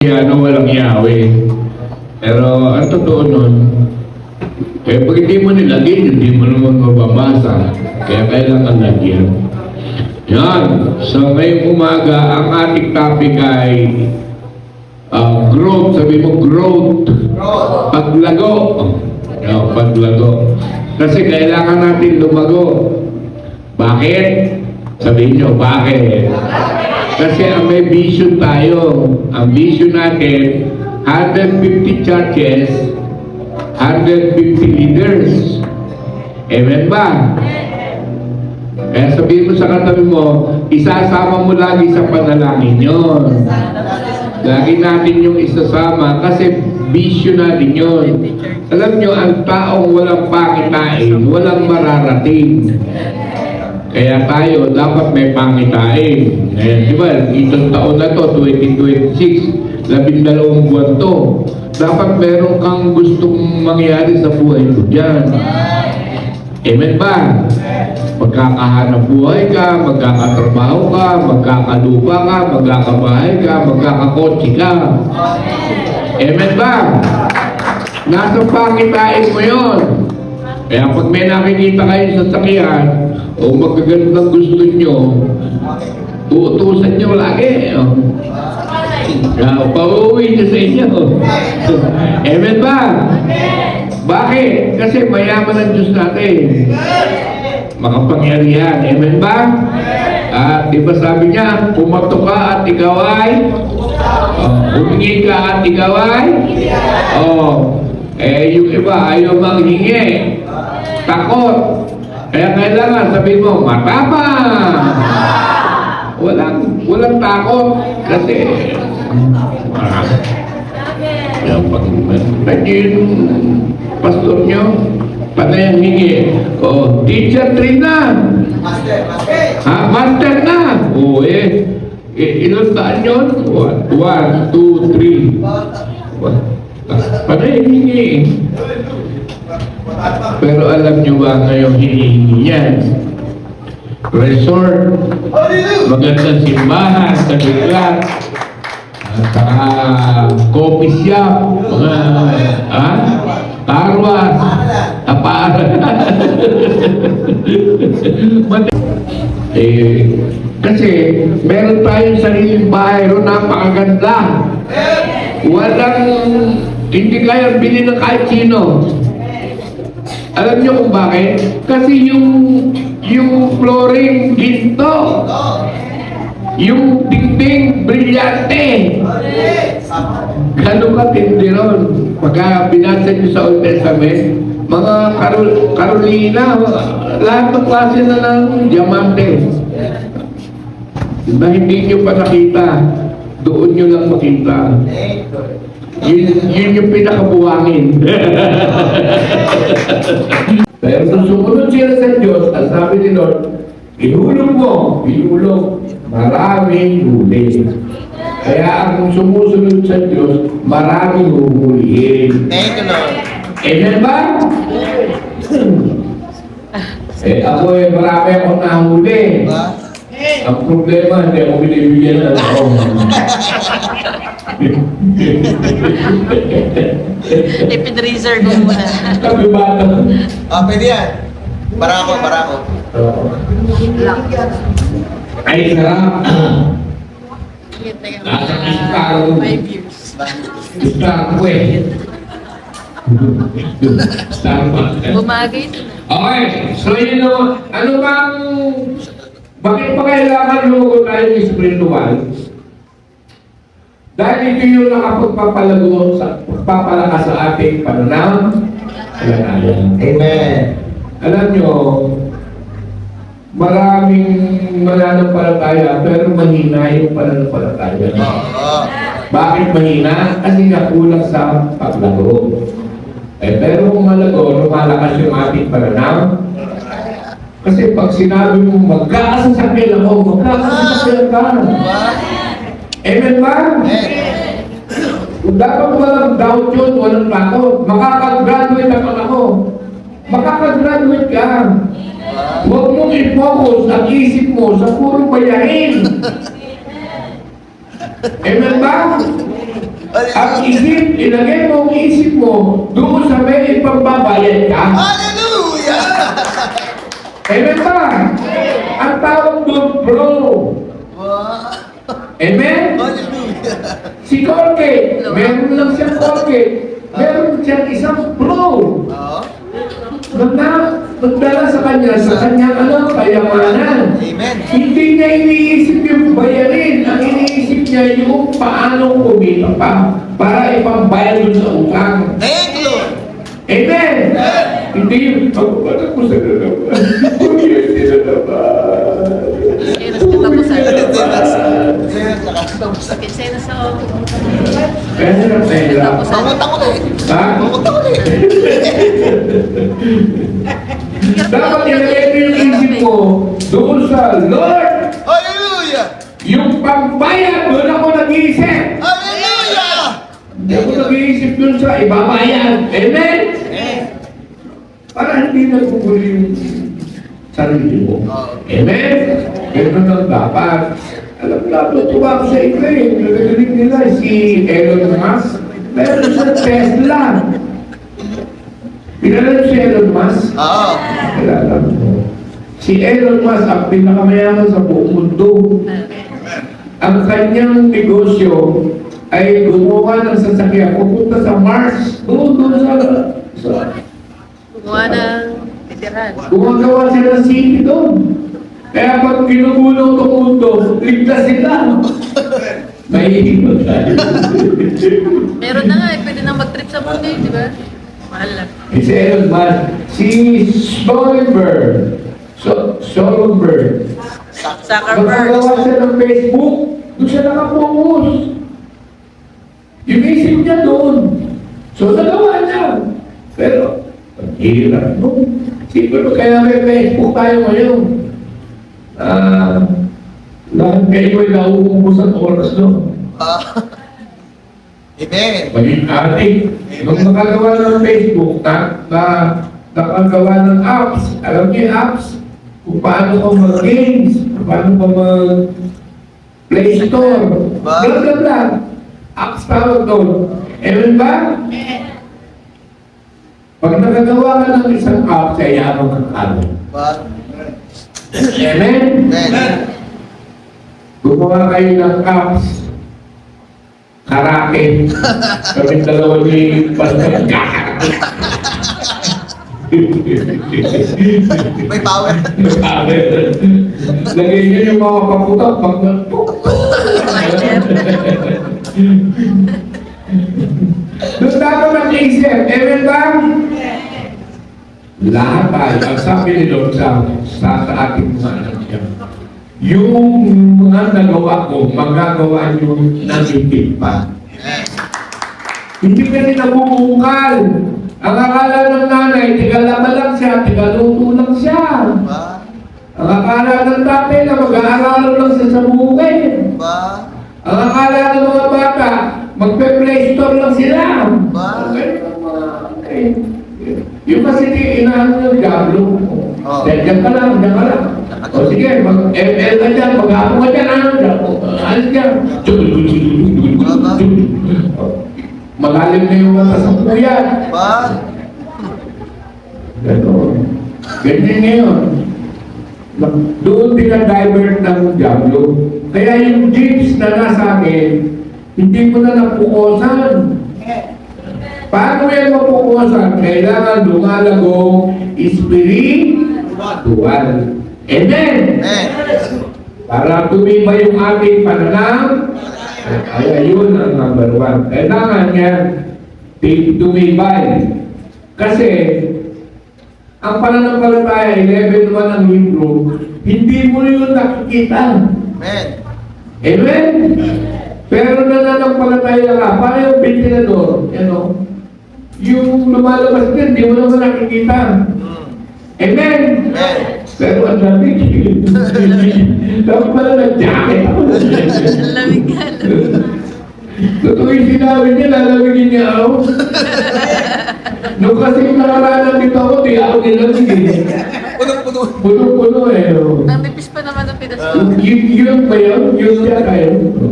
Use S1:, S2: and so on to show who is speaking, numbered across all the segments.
S1: Walang Yahweh. Pero ang totoo nun, pag hindi mo nilagyan, hindi mo naman mababasa. Kaya kailangan lagyan. Yan. So ngayong umaga, ang ating topic ay growth. Sabi mo, growth. Paglago. Paglago. Kasi kailangan natin lumago. Bakit? Sabihin nyo, bakit? Kasi may vision tayo. Ang vision natin, 150 churches, 150 leaders. Amen ba? Kaya sabihin mo sa katabi mo, isasama mo lagi sa panalangin yun. Lagi natin yung isasama kasi vision natin yun. Alam nyo, ang taong walang pakitain, walang mararating. Kaya tayo, dapat may pangitain. Di ba, itong taon na to, 2026, 12 buwan to. Dapat meron kang gustong mangyari sa buhay mo dyan. Amen ba? Magkakahanap buhay ka, magkakatrabaho ka, magkakalupa ka, magkakabahay ka, magkakakotse ka. Amen ba? Nasa pangitain mo yun. Kaya pag may nakikita kayo sa sakyan, o magagandang gusto nyo, uutusan nyo lagi. Pauwi nyo sa inyo. Amen ba? Bakit? Kasi mayaman ang Diyos natin. Makapangyarihan. Amen ba? Di ba sabi niya, pumato ka at ikaw ay humingi ka at ikaw ay yung iba ayaw manghingi. Takot. Kaya kailangan sabihin mo, matapang. Walang takot. Kasi pag yung pastor nyo, panay ang hingi. Teacher 3 na. Master na. Ilang taan yun? 1, 2, 3. Panay ang hingi. Pero alam nyo ba ngayong hinihingi yan? Resort, magandang simbahan sa biglat, at saka coffee shop, mga tarwas, taparan. Kasi meron tayong sariling bahay ro, napakaganda. Hindi kaya bilhin ng kahit sino. Alam niyo kung bakit? Kasi yung flooring ginto, yung dingding brilyante. Gano'n ka tindi ron. Pagka binasa niyo sa Old Testament, mga Carolina, lahat ng klase na ng diamante. Na hindi niyo pa nakita, doon niyo lang makita. Yun yung pinakabuhangin. Pero kung sumunod sila sa Diyos, ang sabi ni Lord, ihulog mo, maraming huli. Kaya kung sumusunod sa Diyos, maraming huhulihin.
S2: Thank you, Lord.
S1: Amen ba? Ako marami akong nahuli. Ang problema, hindi ako binibigyan ng ako.
S3: Ipin-reserve ko muna.
S1: Sabi bata.
S2: Pwede yan. Barako.
S1: Ay, sarap. Nasa Istaro.
S3: 5 years.
S1: Istaro Starbucks.
S3: Bumagay ito na.
S1: Okay, so bakit pa kailangan lugo tayo ng spiritual? Dahil ito yung nakapagpapalago pagpapalakas sa ating pananampalataya.
S2: Amen.
S1: Alam nyo, maraming mananampalataya pero mahina yung pananampalataya. Bakit mahina? Kasi nga kulang sa paglago. Pero kung malago, lumalakas yung ating pananampalataya. Kasi pag sinabi mo, magkakasasakil ako, magkakasasakil ka. Amen ba? Kung dapat walang doubt yun, walang takot. Makakagraduate ako. Makakagraduate ka. Huwag mong i-focus ang isip mo sa puro bayarin. Amen ba? Ang isip, ilagay mo ang isip mo doon sa may ipagbabayad ka.
S2: Hallelujah!
S1: Amen ba? Ang tawag doon, bro.
S2: Wow!
S1: Amen?
S2: Hallelujah!
S1: Si Colgate, meron lang siyang Colgate. Meron siyang isang pro.
S2: Oo.
S1: Magdala sa kanyang kayamanan.
S2: Amen.
S1: Hindi niya iniisip yung bayarin. Ang iniisip niya yung paano kumita pa para ipambayad dun sa utang.
S2: Thank you, Lord.
S1: Amen! Hindi yung pagpapatak mo sa nalaman. Hindi na naman.
S3: Kaya nas katapusan.
S2: Nakakatapusan.
S3: Kaya nas sa
S1: Kaya hirap na hirap.
S2: Mamunta ko na eh.
S1: Ha?
S2: Mamunta ko na eh.
S1: Dapat ilagay mo yung isip mo doon sa Lord.
S2: Hallelujah!
S1: Yung pagbayad, doon ako nag-iisip.
S2: Hallelujah!
S1: Hindi ako nag-iisip doon sa ibabayad. Amen? Para hindi naguguli yung sarili mo. Amen? Ganun lang dapat. Alam na, tutuwa ko sa iba eh. Nagagaling nila si Elon Musk. Meron sa Tesla. Pinala si Elon Musk?
S2: Oo.
S1: Kilala mo. Si Elon Musk ang pinakamayaman sa buong mundo. Ang kanyang negosyo ay gumawa ng sasakyan pupunta sa Mars. Doon sa
S3: gumawa ng titiran.
S1: gumagawa sila ng city doon. Kaya pag kinugulong itong mundo, ligtas sila. May hihimot tayo.
S3: Meron na nga eh, pwede na mag-trip sa mundo eh, di ba? Mahal lang.
S1: Si Elon Musk, si Stoltenberg, Stoltenberg,
S3: Zuckerberg.
S1: magagawa siya ng Facebook, doon siya nakapokus. Yung isip niya doon. So, nagawa niya. Pero, ang hirap, no? Siguro kaya may Facebook tayo ngayon. Lahat kayo ay nauubos ang oras, no?
S2: Amen.
S1: Maging ating, nung nakagawa ng Facebook, nakagawa ng apps, alam niyo yung apps, kung paano ka mag-games, kung paano ka mag-Play Store, blah blah blah. Apps tawag doon. Amen ba? Pag nakagawa ka ng isang app, sa yaman ng ano. Amen?
S2: Amen.
S1: Gumawa kayo ng apps. Karake. Kami dalawa ni Pastor.
S2: May power.
S1: Lagay niyo yung mga paputak pag doon dapat mag-isip. Amen ba? Lahat tayo, ang sabi ni Lord sa ating mga anak niya, yung mga nagawa ko, magagawa nyo ng higit pa. Hindi kasi nabubungkal. Ang akala ng nanay, tigalama lang siya, tigaluto lang siya. Ang akala ng tatay na mag-aaral lang siya sa bukid. Ang akala ng mga bata, magpe-play store lang sila. Yung kasi inaano ng Diablo. Diyan ka lang, diyan ka lang. O sige, mag-ML ka dyan, mag-apo ka dyan, alis dyan. Magaling na yung mga kasapuyan. Gano'n. Ganyan ngayon. Doon dinadivert ng Diablo. Kaya yung James na nasa akin, hindi mo na napukosan. Paano yan mapukosan? Kailangan lumalago spiritual. Amen! Para tumibay yung ating pananang, kaya yun ang number one. Kailangan yan tumibay. Kasi, ang pananampalataya, 11:1 ang Hebrew, hindi mo yun nakikita. Amen? Pero nananampalataya ka, parang yung ventilador, yung lumalabas din, di mo naman nakikita. Amen? Pero ang lamig. Dapat pala nag-jacket ako.
S3: Lamig ka, lamig.
S1: Totoo yung sinabi niya, lalamigin niya ako. Nung kasi nakaranan dito ako, di ako nilamig eh. Puno-puno eh.
S3: Ang nipis pa naman ng pinas ko.
S1: Yun ba yun? Yun siya kayo?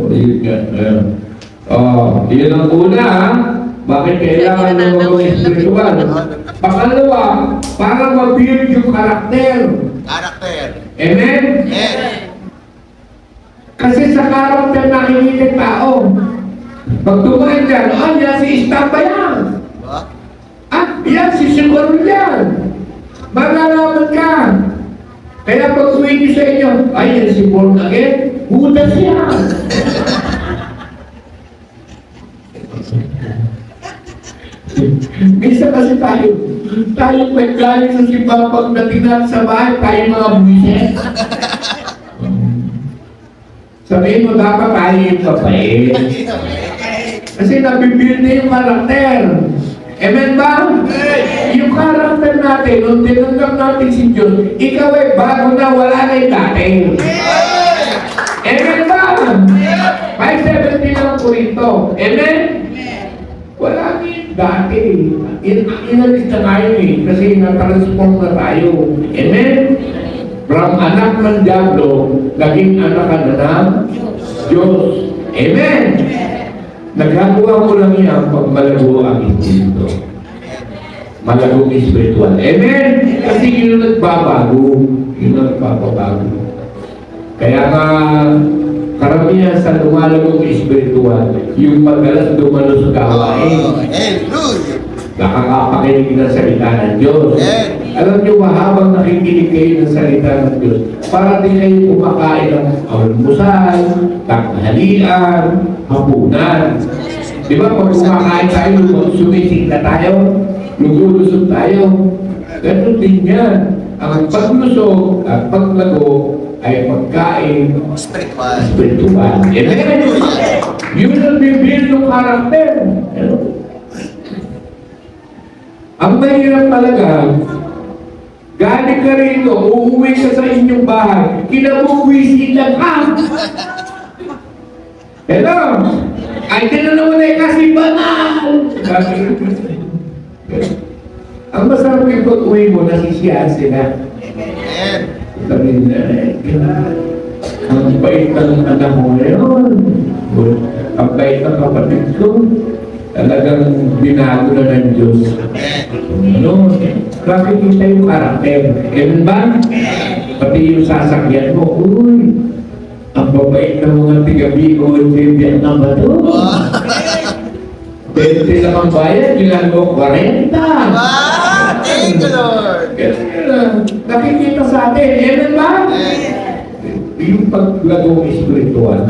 S1: Yun siya. Oh, yun ang una, ha? Bakit kailangan lumago ng spiritual? Pangalawa, para ma-build yung karakter.
S2: Karakter.
S1: Amen?
S2: Amen.
S1: Kasi sa karakter nakikita ng tao. Pag tumahan dyan, yan si Istamba yan.
S2: Diba?
S1: Yan si Siguro yan. Malalaman ka. Kaya pag uwi niyo sa inyo, yan si Born Again, Budas yan. Minsan kasi tayo may galing sa simbahan pagdating natin sa bahay, tayo mga buwisit. Sabihin mo, dapat tayo yung papait. Kasi nabibuild na yung karakter. Amen ba? Yung karakter natin, nung tinanggap natin si Diyos, ikaw ay bago na, wala na yung dati. Amen ba? 5:17 ng Korinto. Amen? Wala na yung dati. Inalis na tayo eh, kasi na-transform na tayo. Amen? From anak ng Diablo, naging anak ka na ng Diyos. Amen? Nagagawa ko lang yan pag malago ang espiritu. Malagong espiritual. Amen? Kasi yun ang nagbabago. Yun ang nagbabago. Kaya nga, karamihan sa lumalagong espiritual, yung madalas dumalo sa gawain.
S2: Hallelujah.
S1: Nakakapakinig ng salita ng Diyos. Alam niyo ba, habang nakikinig kayo ng salita ng Diyos, para din kayo kumakain ng almusal, tanghalian, hapunan. Di ba, pag kumakain tayo, sumisig na tayo, lumulusog tayo. Ganun din yan. Ang paglusog at paglago ay pagkain
S2: Spiritual.
S1: spiritual. Amen? Yun ang bibig ng karakter. Ang mahirap talaga, galing ka rito, uuwi ka sa inyong bahay, kinabubuwisin ka. Hello? Ay, naman ay kasi banal. Ang masarap yung pag-uwi mo, nasisiyahan sila.
S2: Amen.
S1: Sabi na, ang bait ng anak mo ngayon. Ang bait ng kapatid ko. Talagang binago na ng Diyos. Ano? Nakikita yung karakter. Ganun ba? Pati yung sasakyan mo, uy, ang babait ng mga tiga-Bigo at Vietnam ba ito? 20 lang ang bayad, ilan mo? 40.
S2: Thank you, Lord.
S1: Ganun. Nakikita sa atin. Ganun ba? Yung paglagong espiritual.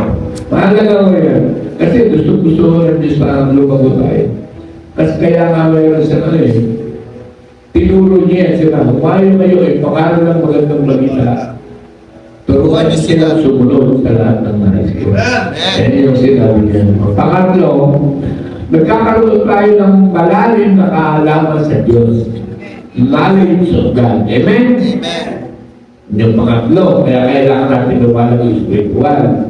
S1: Mahalaga ko yan. Kasi gusto ng Diyos parang lumago tayo. Kasi kaya nga mayroon sa tinuro niya sila. Humayo kayo pakalo ng magandang balita. Turuan niyo sila sumunod sa lahat ng nais ko. Yan yung sinabi niya. Pangatlo, nagkakaroon tayo ng malalim na kaalaman sa Diyos. Knowledge of God. Amen?
S2: Amen.
S1: Yung pangatlo, kaya kailangan natin lumalang yung spiritual.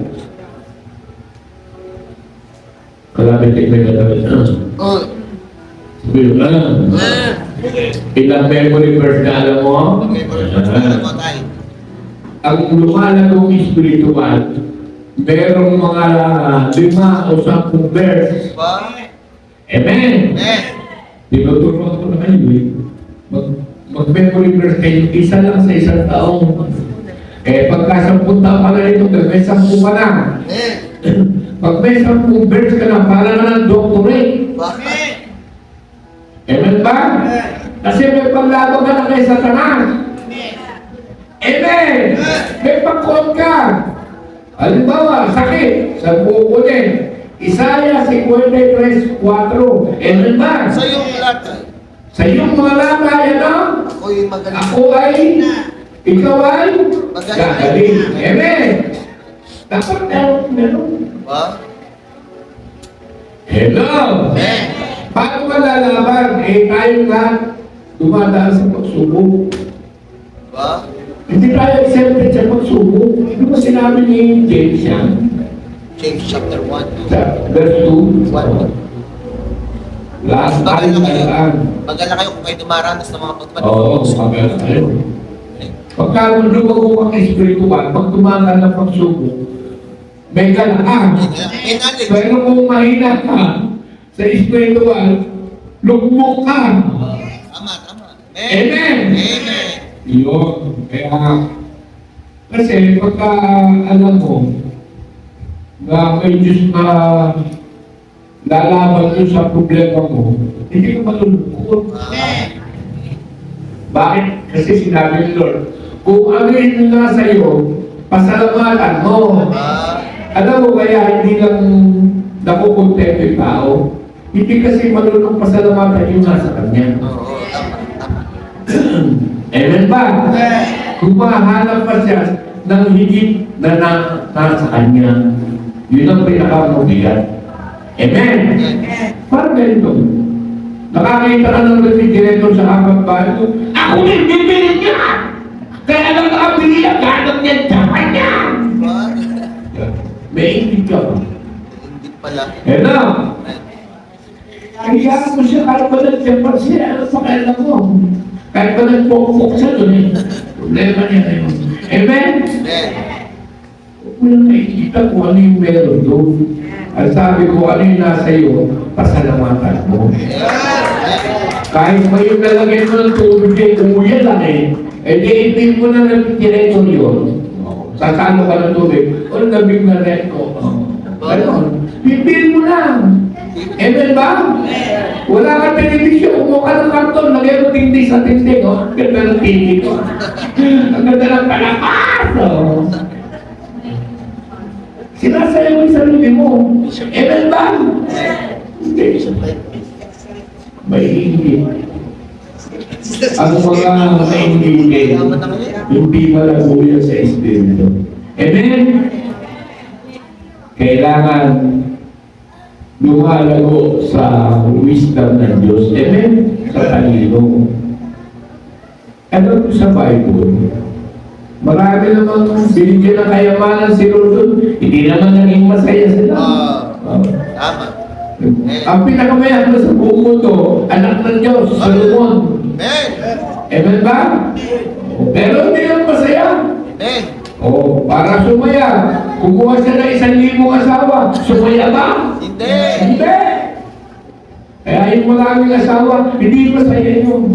S1: Kalapit may katawin na. Spiritual. Ilang memory verse na alam mo? Ang lumalagong spiritual, merong mga 5 o 10 verse. Amen? Tinuturuan ko na kayo eh. Mag-memory verse kayo, isa lang sa isang taong. Eh, pagka 10 taon ka na rito, may 10 ka na. Pag may 10 verse ka na, para na ng doctorate. Amen ba? Kasi may paglaban ka na kay Satanas. Amen! May pagkot ka. Halimbawa, sakit, sa buko din. Isaiah 53:4. Amen ba?
S2: Sa iyong lahat.
S1: Sa iyong mga latay, ano?
S2: Ako'y magaling.
S1: Ako ay, ikaw ay, gagaling. Amen! Dapat meron. Hello! Paano malalaban? Eh, tayo lahat dumadaan sa pagsubok. Hindi tayo accepted sa pagsubok. Ano ba sinabi ni James yan?
S2: James chapter 1.
S1: Sa verse 2. Last time talaan.
S2: Magala kayo kung kayo dumaranas ng mga pagpapalit.
S1: Oo, magala kayo. Pagka lumago ang espiritual, pag tumagal ng pagsubok, may galaan.
S2: May knowledge.
S1: Pero kung mahina ka sa spiritual, lugmok ka.
S2: Tama, tama.
S1: Amen.
S2: Amen.
S1: Yun. Kaya, kasi pagka alam mo na may Diyos na lalaban yun sa problema mo, hindi ka malulungkot. Bakit? Kasi sinabi ni Lord, kung ano yung nasa iyo, pasalamatan mo. Alam mo kaya hindi lang nakukontento yung tao, hindi kasi malulong pasalamatan yung nasa kanya.
S2: Oo, tama, tama.
S1: Amen ba? Kung mahanap pa siya ng higit na nasa kanya, yun ang pinakamabigat. Amen? Parang ganito. Nakakita ka ng refrigerator sa kapag-bahay ko, ako din bibili niya! Kaya lang nakabili ang ganap niya sa kanya! May ingit ka ba?
S2: Hindi pala.
S1: Eh na! Kaya mo siya kahit ba nag-jumper siya, ano pa kailan mo? Kahit ba nagpokpok siya doon eh. Problema niya na yun. Amen?
S2: Amen.
S1: Huwag mo lang nakikita kung ano yung meron doon. Ang sabi ko, ano yung nasa iyo, pasalamatan mo. Kahit may yung nalagay mo ng tubig eh, umuya lang eh. Eh di, hindi mo na refrigerator yun. Sasano ka ng tubig. O, nabig na rin ko. Ganon. Pipil mo lang. Amen ba? Wala kang television, kumuha ka ng karton, lagay mo tingting sa tingting, oh. Ang ganda ng TV ko. Ang ganda ng palakas, oh. Sinasaya mo yung sarili mo. Amen ba? Hindi. May ingit. Ang mga maingit, hindi malaguya sa Espiritu. Amen? Kailangan lumalago sa wisdom ng Diyos. Amen? Sa talino. Ano po sa Bible? Marami namang binigyan ng kayamanan si Lord. Hindi naman naging masaya sila.
S2: Tama.
S1: Ang pinakamayaman sa buong mundo, anak ng Diyos, Solomon.
S2: Amen.
S1: Amen ba? Pero hindi naman masaya.
S2: Amen.
S1: Oh, para sumaya. Kumuha siya ng 1,000 asawa. Sumaya ba?
S2: Hindi.
S1: Hindi. Kaya yung maraming asawa, hindi masaya yun.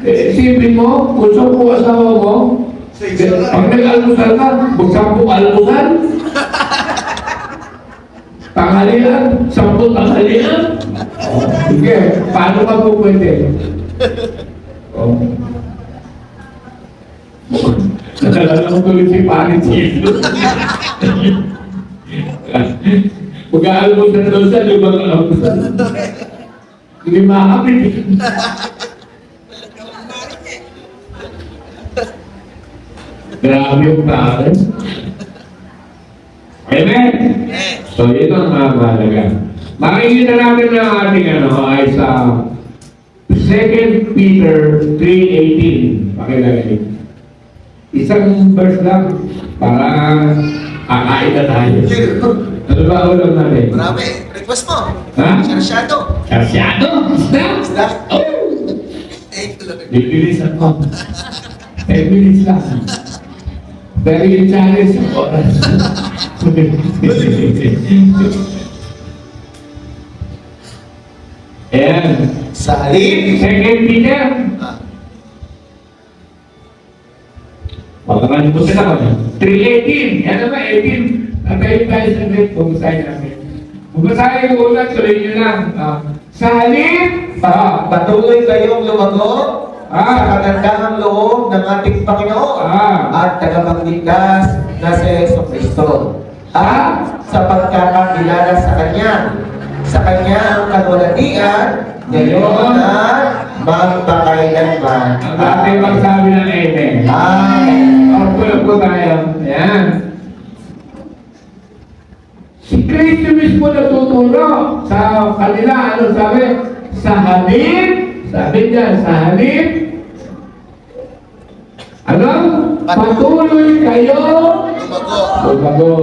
S1: Isipin mo, kung 10 asawa mo, pag nag-almusal ka, kung 10 almusal, tanghalian, 10 tanghalian. Sige, paano ka po pwede? Oh. Nakalala ko tuloy si Parit Sisto. Mag-aalmusal daw siya, 5 almusal. Hindi makakapit. Grabe yung tao. Amen? So, ito ang mga mahalaga. Makikita natin na ating ay sa 2 Peter 3:18. Pakilagay. Isang verse lang para kakain na tayo. Ano ba ulam natin?
S2: Marami. Request mo.
S1: Ha?
S2: Sarsyado.
S1: Sarsyado? Isda?
S2: Isda.
S1: Oh!
S2: Tuloy.
S1: Bibilisan ko. 10 minutes lang. Pero yung challenge ng oras. Ayan.
S2: Sa halip.
S1: 2 Peter. Makakalimutan na kami. 3:18. Yan naman, 18. Natayin tayo sa grade. Bumasahin namin. Bumasahin ko ulit. Tuloy nyo lang. Sa halip.
S4: Patuloy kayong lumago sa kagandahang loob ng ating Panginoon at tagapagligtas na si Jesucristo. At sa pagkakakilala sa Kanya, sa Kanya ang kalwalatian, ngayon at magpakailanman.
S1: Ang ating magsabi ng amen.
S4: Amen.
S1: Pagpulog po tayo. Ayan. Si Kristo mismo natuturo sa kanila. Ano sabi? Sa halip. Sabi niya, sa halip. Ano? Patuloy kayo.
S2: Lumago.
S1: Lumago.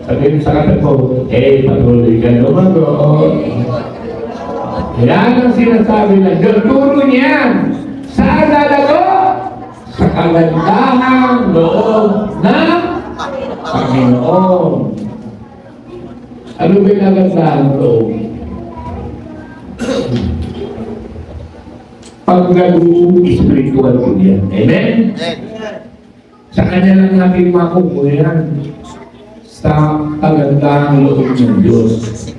S1: Sabihin sa kapit mo, patuloy kayo lumago. Yan ang sinasabi na Diyos. Turo niyan. Saan lalago? Sa kagandahang loob ng Panginoon. Ano ba yung kagandahan loob? Paglago spiritual po yan. Amen? Sa kanya lang natin makukuha yan. Sa kagandahang loob ng Diyos.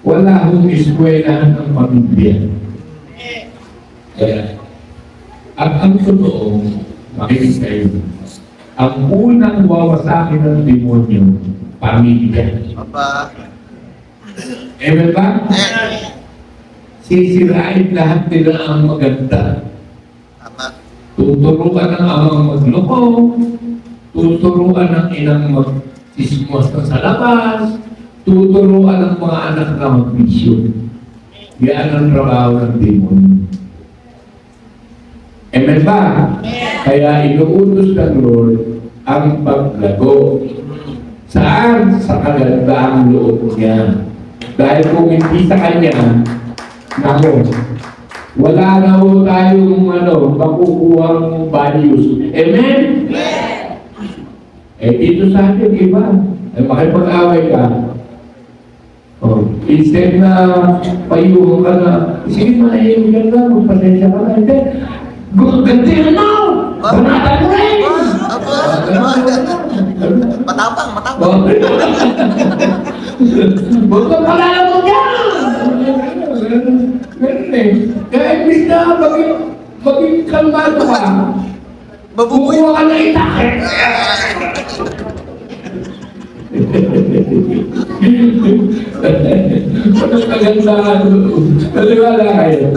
S1: Wala akong eskwelahan ng pamilya. Kaya, at ang totoo, makinig kayo, ang unang wawasakin ng demonyo, pamilya.
S2: Papa.
S1: Amen ba? Sisirain lahat nila ang maganda.
S2: Tama.
S1: Tuturuan ng amang magloko, tuturuan ng inang mag-ismos sa labas, tuturuan ng mga anak na mag-mission. Yan ang trabaho ng demonyo. Amen ba? Kaya inuutos ng Lord ang paglago. Saan? Sa kagandahang loob niya. Dahil kung hindi sa Kanya, nako, wala na ho tayong makukuhang values. Amen? Eh, dito sa atin, iba. Eh, makipag-away ka. Oh, instead na payuhan ka na, sige, manahimik ka na, magpasensya ka na. Hindi, gantihan mo! Banatan mo rin!
S2: Matapang, matapang.
S1: Oh. Huwag kang palala mo dyan! Ganun eh. Kaya imbis na maging kalmado ka,
S2: Mabubuhay.
S1: kukuha ka na itakit. Anong kagandahan? Naliwala kayo.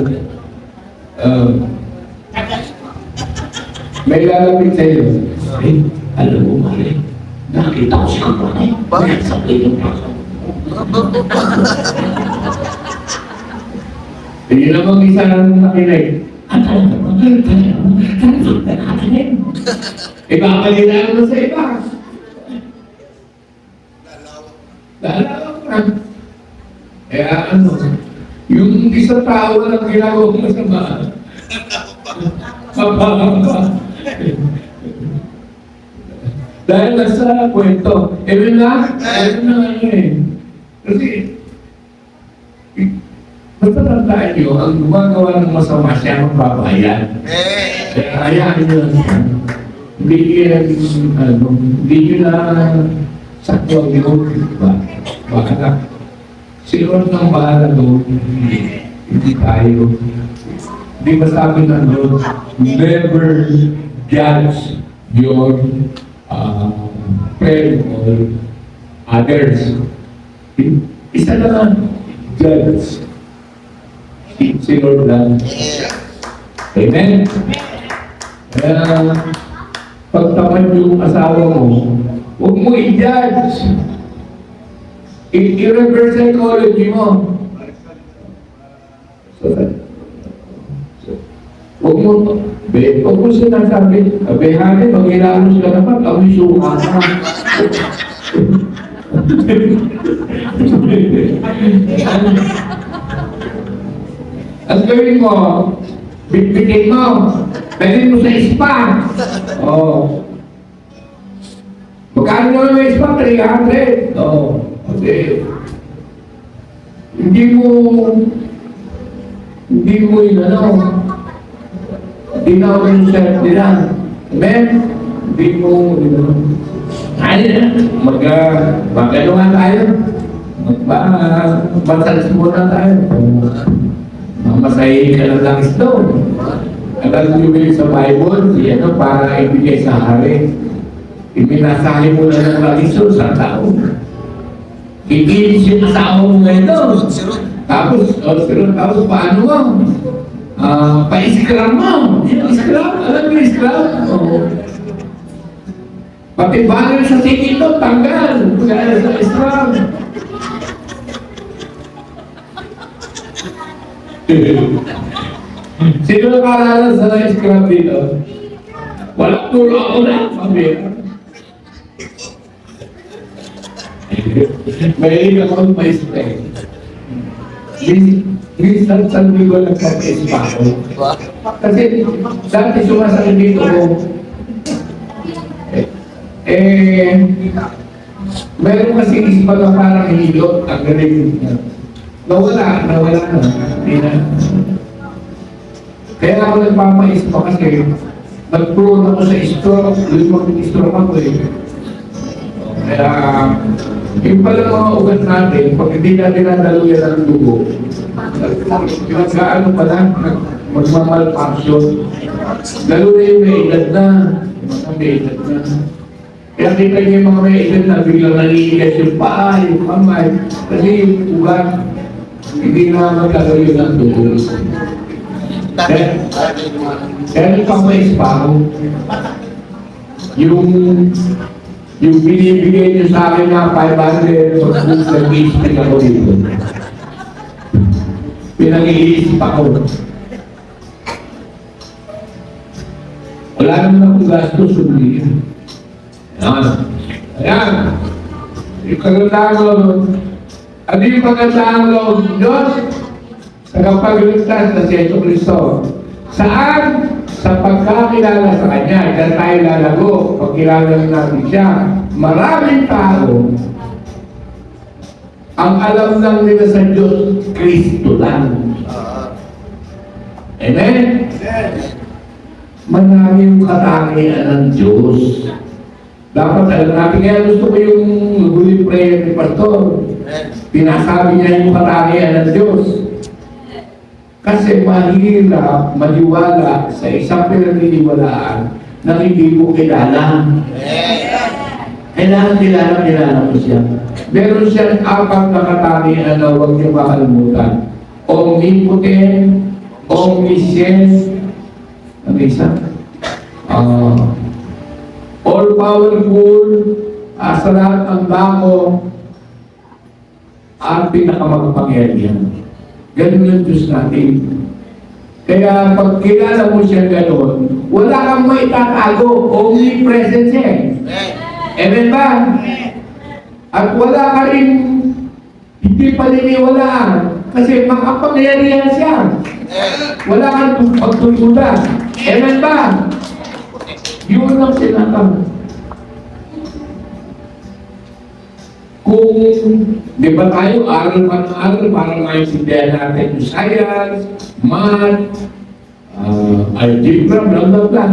S1: May lalapit sa iyo. Ay, alam mo, Mari, nakita ko si Kumari.
S2: Bakit?
S1: Sa play ng paso. Hindi namang isa lang nakinig. Ang talaga mo, talaga nakinig. Ibabalilaan mo sa iba. Lalaw na. Kaya ano, yung isang tao lang ginagawa mo masama. Mapahamba. Dahil nasa kwento. Ewan na? Ewan na ano eh. Kasi, basta tandaan nyo, ang gumagawa ng masama siya ang babayan. Kaya hayaan nyo lang siya. Hindi nyo na sakwag yun. Baka na. Si Lord ang bahala doon. Hindi tayo. Hindi ba sabi ng Lord, never judge your friend or others. Isa naman, judge. Si Lord lang. Amen? Kaya, pagtamad yung asawa mo, huwag mo i-judge. I-reverse psychology mo. Huwag mo sinasabi, abehane, pag ilaanos ka naman, amoy suka ka. Ang gawin mo, bitbitin mo, dalhin mo sa spa. Oh. Magkano naman may spa? 300. Oh. Okay. Hindi mo yun hindi na ako yung self nila. Amen? Hindi mo, magano nga tayo. Magbasalis muna tayo. Mamasahin ka ng langis doon. Alam nyo ba sa Bible, para ibigay sa hari. Iminasahin mo na ng langis doon sa tao. Ikilis yung tao mo ngayon doon. Tapos paano mo? Pa-scrum mo. Scrum? Alam mo yung scrum? Pati banner sa ticket to, tanggal. Kaya sa scrum. Sino nakalala sa scrum dito? Walang tulo ako na. Pabira. Mahilig ako ma-spray. Minsan sa linggo nagpapespa ako. Kasi dati sumasakit dito ko. Meron kasi ispa na parang hilot ang galing niya. Nawala na. Hindi na. Kaya ako nagpapaispa kasi nag-prone ako sa stroke. Stroke ako eh. Kaya yung pala mga ugat natin, pag hindi natin nadaluyan ng dugo, nagkaano pala, magmamalfunction. Lalo na yung may edad na. Kaya kita niyo yung mga may edad na biglang nangihigas yung paa, yung kamay. Kasi yung ugat, hindi na magkakaroon ng dugo. Kaya nagpapaispa ako. Yung binibigay niyo sa akin na 500, so nag-iisip ako dito. Pinag-iisip ako. Wala naman akong gastos, hindi. Ayan. Yung kagandaan loob. Ano yung kagandaan loob ng Diyos? Sa kapagligtas na si Yesu Cristo. Saan? Sa pagkakilala sa Kanya. Diyan tayo lalago. Pagkilala natin siya. Maraming tao ang alam lang nila sa Diyos, Kristo lang. Amen? Marami yung katangian ng Diyos. Dapat alam natin, kaya gusto ko yung huling prayer ni Pastor. Pinasabi niya yung katangian ng Diyos. Kasi mahirap maniwala sa isang pinaniniwalaan na hindi mo kilala. Kailangan kilala mo siya. Meron siyang apat na katangian na huwag niyo makalimutan. Omnipotent, omniscient, ano isa? All-powerful, sa lahat ng dako, at pinakamagpangyarihan. Ganun yung Diyos natin. Kaya pag kilala mo siya gano'n, wala kang maitatago. Omnipresent siya. Amen ba? At wala ka rin hindi paniniwalaan. Kasi makapangyarihan siya. Wala kang pagtulguda. Amen ba? Yun ang sinatang. Kung, di ba tayo, aral para maintindihan natin yung science, math, algebra, blah, blah, blah.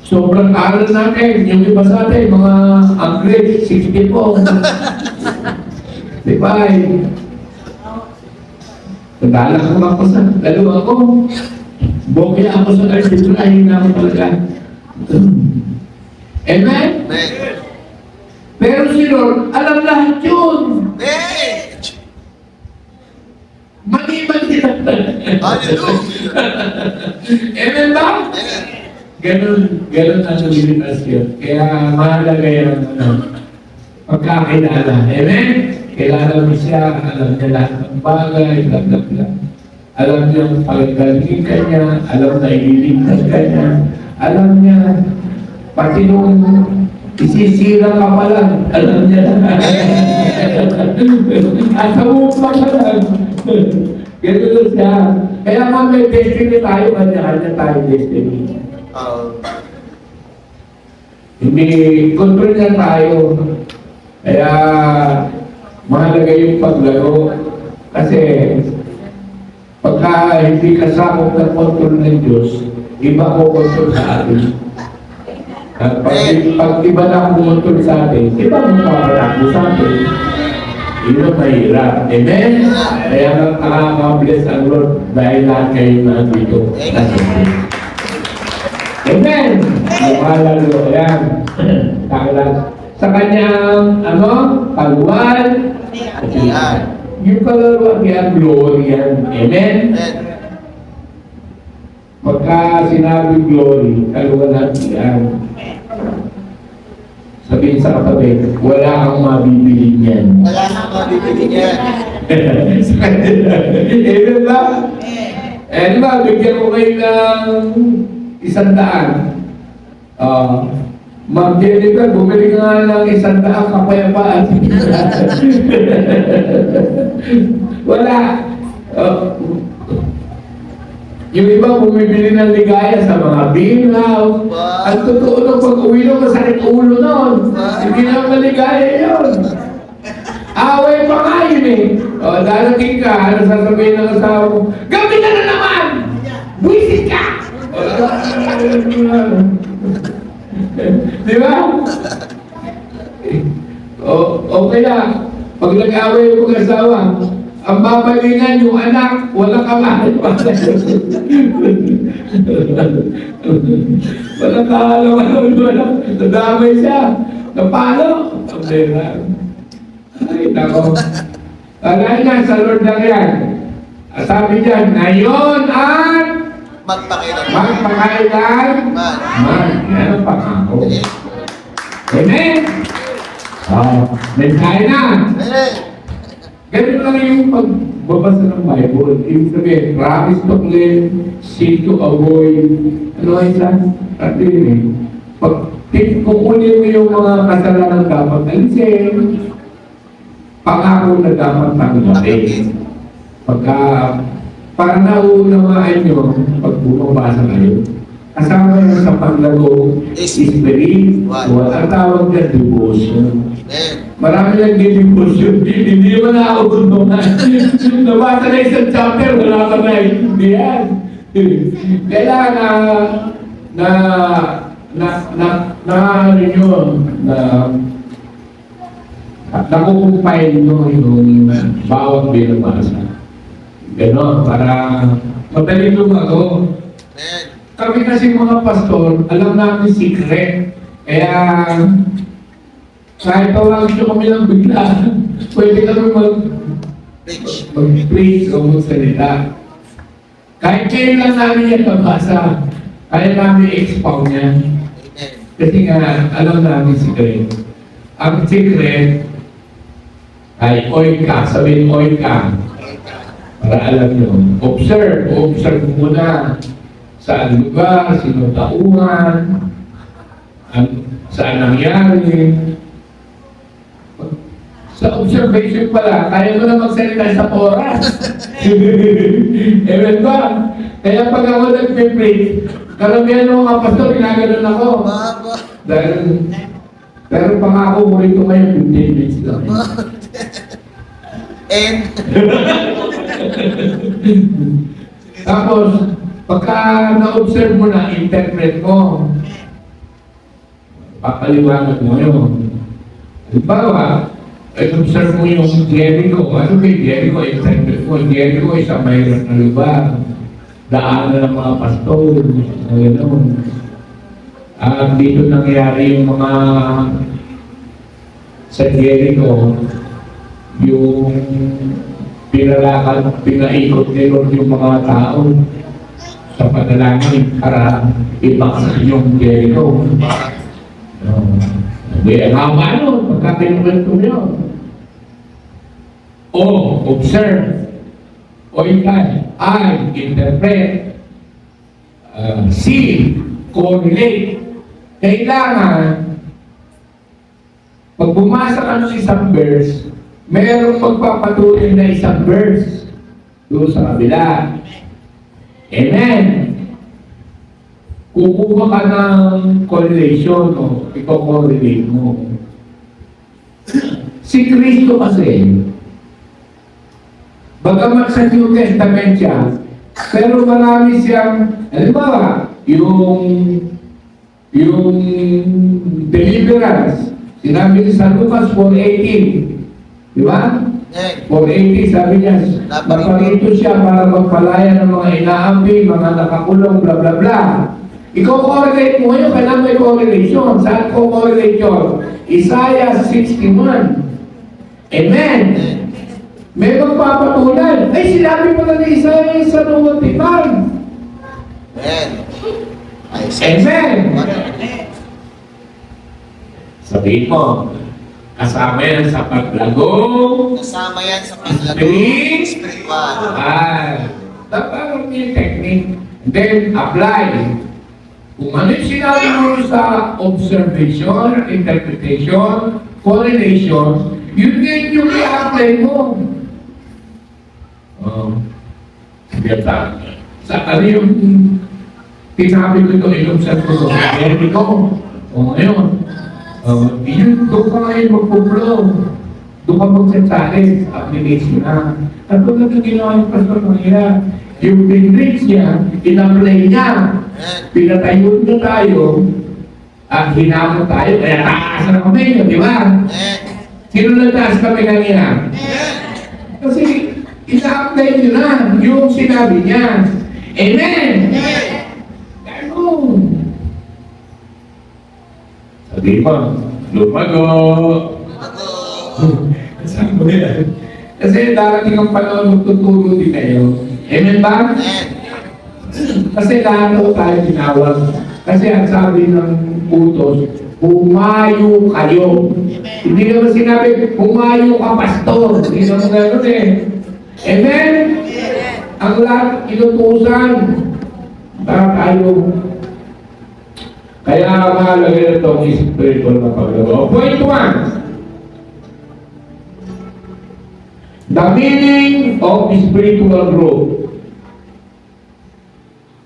S1: Sobrang aral natin, yung iba sa atin, mga ang grade, 60 po. Di ba? Nagdala ko ako sa dalawa ko. Bokeh ako sa algebra, hina ako talaga. Amen? Pero si Lord, alam lahat yun. Mali-mali lang.
S2: Hallelujah!
S1: Amen ba? Ganun ang nilitas yun. Kaya mahalaga yan pagkakilala. Amen? Kilala mo siya, alam niya lahat ng bagay, blah. Alam niya ang pagkaligin ka niya, alam na ililigtas ka niya, alam niya, pati nung isisira ka pa lang, alam niya na. At sa mukha ka lang. Ganun siya. Kaya kung may destiny tayo, kanya-kanya tayo destiny. Hindi, control niya tayo. Kaya, mahalaga yung paglago. Kasi, pagka hindi kasama ng control ng Diyos, iba ko control sa atin. At pag iba na kumontrol sa atin, iba mo papatakbo sa atin. Yun ang mahirap. Amen? Kaya nakaka-bless ang Lord dahil lahat kayo nandito. Amen! Lumalalo. Ayan. Kakilan. Sa kanyang, kaluwan. Yung kaluwan niya, glory yan. Amen? Pagka sinabi glory, kaluwan natin yan. Sabihin sa kapatid, wala kang mabibili niyan.
S2: Wala kang mabibili niyan.
S1: Amen ba? Di ba, bigyan ko kayo ng 100. Ma'am Jennifer, bumili ka nga ng 100 kapayapaan. Wala. Yung iba bumibili ng ligaya sa mga beer house. Ang totoo nung pag-uwi nung masakit ulo nun. Hindi na maligaya yun. Away pa nga yun eh. O, darating ka, ano sasabihin ng asawa mo? Gabi ka na naman! Buisit ka! Di ba? O kaya, pag nag-away yung asawa, ang babalingan yung anak, walang kamahal pa. Walang kaalaman, walang nadamay siya. Na paano? Ang lera. Ay, nako. Tandaan yan, sa Lord lang yan. Sabi dyan, ngayon at
S2: Magpakailan.
S1: magpakailan. Man. Yan ang pangako. Amen? Mensahe na.
S2: Amen.
S1: Ganun lang yung pagbabasa ng Bible. Ibig sabihin, promise to claim, sin to avoid. Ano ay isa? At yun eh. Pag kukunin mo yung mga kasalanan dapat alisin, pangako na dapat tanggapin. Pagka, para nauunawaan nyo, pag bumabasa kayo, kasama yun sa paglago, spirit, ang tawag na devotion.
S2: Amen.
S1: Marami lang din devotion. Hindi mo na ako nabasa na isang chapter, wala ka na intindihan. Kailangan ano yun, nakukumpay nyo yung bawat binabasa. Ganon, para madali lumago.
S2: Amen.
S1: Kami kasi mga pastor, alam namin secret. Kaya, kahit tawagin nyo kami ng bigla, pwede kami
S2: Preach.
S1: mag-preach o magsalita. Kahit kayo lang namin yan mabasa, kaya namin expound yan.
S2: Amen.
S1: Kasi nga, alam namin secret. Ang secret ay oika, sabihin oika. Para alam nyo, observe muna saan lugar, sino tauhan, saan nangyari. Sa observation pala, kaya mo na magsalita sa oras. Ewan ba? Kaya pag ako nag-preach, karamihan ng mga pastor, ginaganon ako.
S2: Baba.
S1: Pero pangako mo rito ngayon, 15 minutes lang.
S2: And,
S1: Tapos, pagka na-observe mo na, interpret mo. Papaliwanag mo yun. Halimbawa, observe mo yung Jericho. Ano ba yung Jericho? Interpret mo. Jericho ay sa mayroon na lugar. Daanan ng mga pastor. Gano'n. Dito nangyari yung mga sa Jericho, yung pinaikot ni Lord yung mga tao sa panalangin para ibaksak yung Jericho. Ang haba nun, pagkakinukwento nyo. O, observe. O ikay, I, interpret. C, correlate. Kailangan, pag bumasa ka ng isang verse, mayroong magpapatuloy na isang verse doon sa kabila. Amen. Kukuha ka ng correlation o iko-correlate mo. Si Kristo kasi, bagamat sa New Testament siya, pero marami siyang, halimbawa, yung deliverance, sinabi niya sa Lucas 4:18, di ba? 4:80, sabi niya, naparito siya para magpalaya ng mga inaambi, mga nakakulong, bla bla bla. Iko-correlate mo yun, kailangan may correlation. Saan ko correlate yun? Isaiah 61. Amen. May magpapatunay. Ay, sinabi pala ni Isaiah sa Nuwang Tipan.
S2: Amen.
S1: Amen. Sabihin mo, kasama yan sa paglago.
S2: Kasama yan sa paglago. Spiritual.
S1: Dapat yung technique. Then, apply. Kung ano yung sinabi mo sa observation, interpretation, correlation, yun din yung i-apply mo. Sa ano yung tinabi ko ito, inumsan ko ito, Jericho. O ngayon, yun, doon ka ngayon magpuplo. Doon ka magsasalit, application na. At kung natin ginawa yung pastor Manila, yung pinrich niya, in-apply niya, pinatayon niya tayo, at hinamon tayo, kaya taas na kami, di ba? Sino nagtaas kami kanina? Kasi ina-apply niyo na yung sinabi niya. Amen! Ganun. Sabi mo, lumago. Sabi mo yan. Kasi darating ang panahon, magtuturo din kayo. Amen ba? Kasi lahat ako tayo tinawag. Kasi ang sabi ng utos, humayo kayo. Hindi naman sinabi, humayo ka, pastor. Hindi naman gano'n eh. Amen? Ang lahat inutusan. Para tayo. Kaya mahalaga na itong spiritual na paglago. Point 1. The meaning of spiritual growth.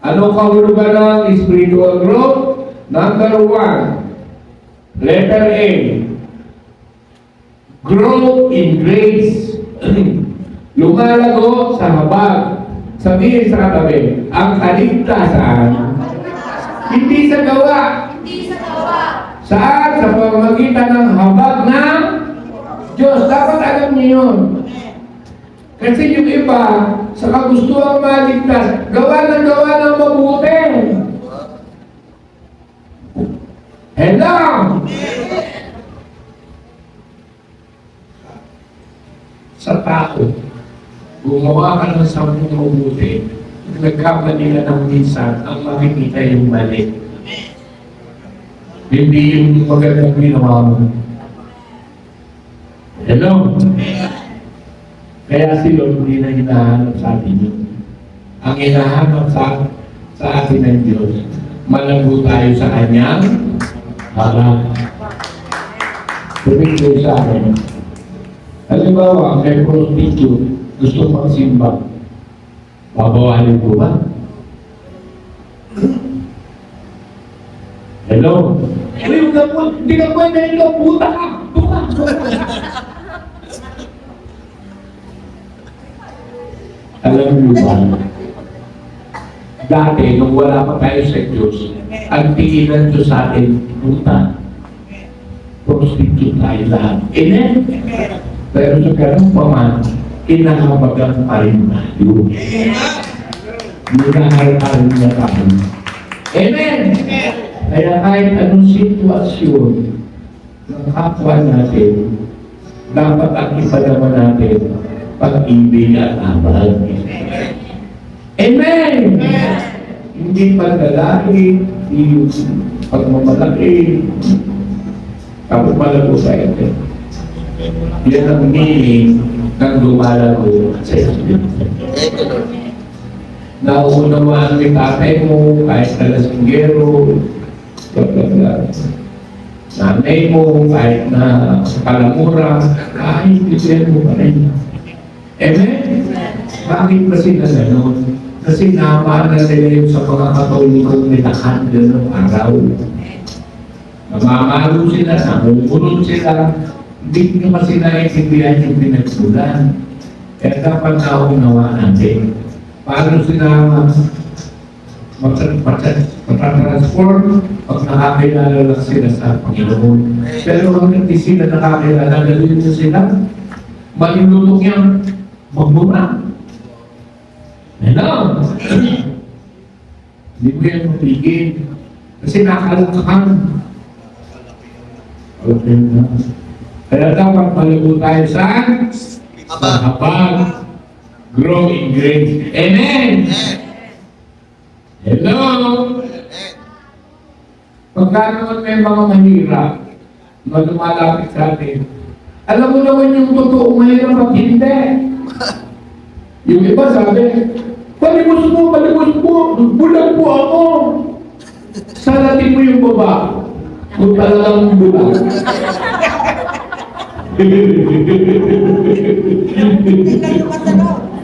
S1: Ano kahulugan ng spiritual growth? Number 1, letter A. Grow in grace. Lumalago sa habag. Sabihin sa katabi, ang kaligtasan, hindi sa gawa. Saan? Sa pamamagitan ng habag ng Diyos. Dapat alam niyo yun. Kasi yung iba, sa kagustuhan maligtas, gawa ng mabuti. Hello! Sa tao, gumawa ka ng sampung mabuti, nagkamali ka ng minsan, ang makikita yung mali. Hindi yung magandang ginawa mo. Hello? Kaya si Lord hindi na hinahanap sa atin yun. Ang hinahanap sa atin ng Diyos, malago tayo sa Kanyang harap. Sabihin ko sa akin, halimbawa, may prostitute, gusto pang simba, babawalan ko ba? Hello? Hindi ka pwede nito, puta ka! Puta! Alam niyo ba, dati, nung wala pa tayo sa Diyos, ang tingin ng Diyos sa atin, puta, prostitute tayo lahat. Amen? Pero sa ganun pa man, inahabagan pa rin tayo. Minahal pa rin niya tayo. Amen? Kaya kahit anong sitwasyon ng kapwa natin, dapat ang ipadama natin pag-ibig at abal. Amen! Hindi paglalaki, hindi pagmamalaki, tapos malago sa ito. Yan ang meaning ng lumalago sa Espiritu. Nauunawaan ni tatay mo, kahit nalasinggero, nanay mo, kahit na kalamura, kahit bigyan mo pa rin. Amen? Bakit ba sila gano'n? Kasi namaan na nila yung sa mga katolikong nitakan gano'ng araw. Namamalo sila, namumulot sila, hindi nyo kasi naiintindihan yung pinagsulan. Kaya dapat nauunawaan natin. Paano sila magtatransform pag nakakilala lang sila sa Panginoon. Pero kung hindi sila nakakilala, gano'n nyo sila, malulutong yan. Magmura. Hello? Hindi mo yan mapigil. Kasi nakalakakan. Okay na. Kaya dapat malago tayo sa habag. Grow in grace. Amen? Hello? Pagka naman may mga mahirap na lumalapit sa atin, alam mo naman yung totoo mahirap at hindi. Yung iba sabi, palimos mo, bulag po ako. Salatin mo yung baba. Kung talagang bulag.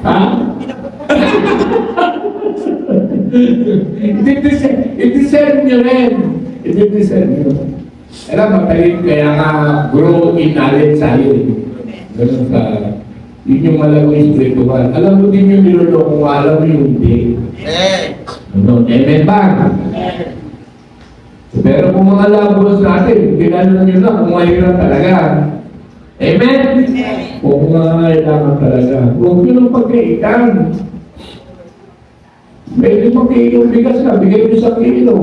S1: Ha? I-deserve nyo rin. I-deserve nyo. Alam, matalim kaya nga grow in knowledge sa'yo. Ganun ka. Yun yung malawang spiritual. Alam mo din yung niloloko kung alam mo yung hindi. Ano? Amen ba? Pero kung mga labos natin, pinalo nyo na kung mahirap talaga. Amen? Kung kailangan talaga. Huwag nyo nang pagkaitan. May 5 kilong bigas ka, bigay mo sa kilo.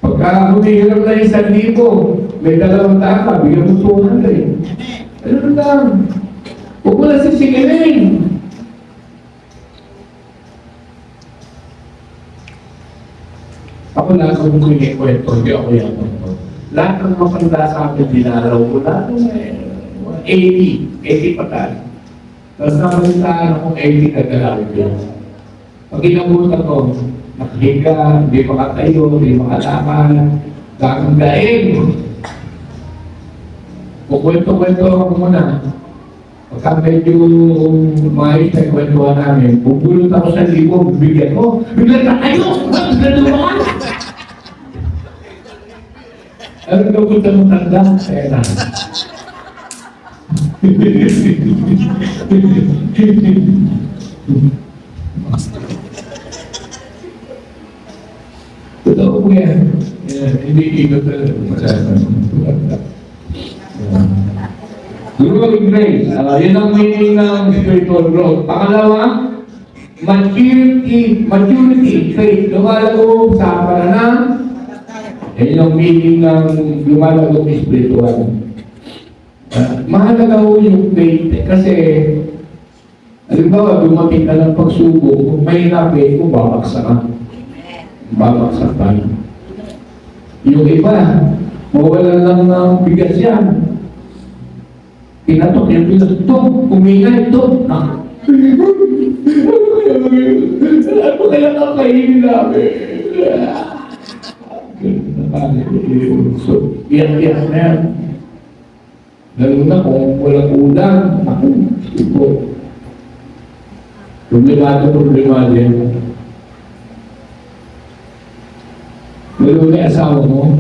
S1: Pagka humihiram na 1,000, may 2 ka, bigay mo 200. Ano lang? Huwag mo na sisigilin. Ako lang kung kinikwento, hindi ako yan. Lahat ng mga panda sa akin, dinaraw ko lahat ng 80 pa tayo. Tapos nakalitaan akong 80 na galawin ko. Pag inabutan ko, nakahiga, hindi makatayo, hindi makalaman, kakanggain. Kukwento-kwento ako muna. Pagka medyo maayos na kwentuhan namin, bubulot ako sa libo, bibigyan ko, bigyan na kayo! Bigyan naman! Ano ka punta mo tanda? Kaya na. Totoo po yan. Hindi ikot na growing grace. Yun ang meaning ng spiritual growth. Pangalawa, maturity, faith. Lumalago sa paranang. Yun ang meaning ng lumalago spiritual. Mahalaga ho yung faith kasi halimbawa, dumating ka ng pagsubok, kung may faith mo, babaksak ka. Babaksak ka. Yung iba, mawalan lang ng bigas yan. Pinatok yung bigas. Ito, umingay ito. Ano kaya kakainin namin? So, iyak-iyak na yan. Lalo na kung walang ulam, ako, ito. Problema din. Lalo na asawa mo,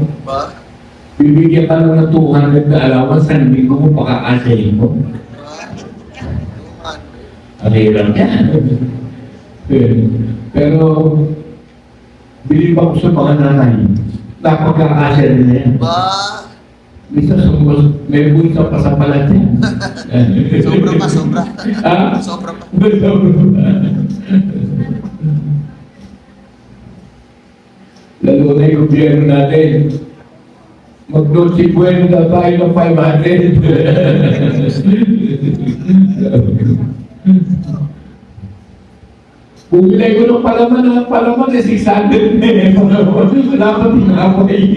S1: bibigyan ka lang ng 200 na alaman sa linggo mo, pakakasayin mo. Ang hirap yan. Pero, bilib ako sa mga nanay, napagkakasya din na yan. Bisa may bunsa pa sa palat yan.
S2: Sobra pa, sobra.
S1: Ha?
S2: Sobra pa.
S1: Lalo na yung gobyerno natin. Mag-note bueno na tayo ng 500. Bumilay ko ng palaman na 600 na eh. Wala pa tinapay.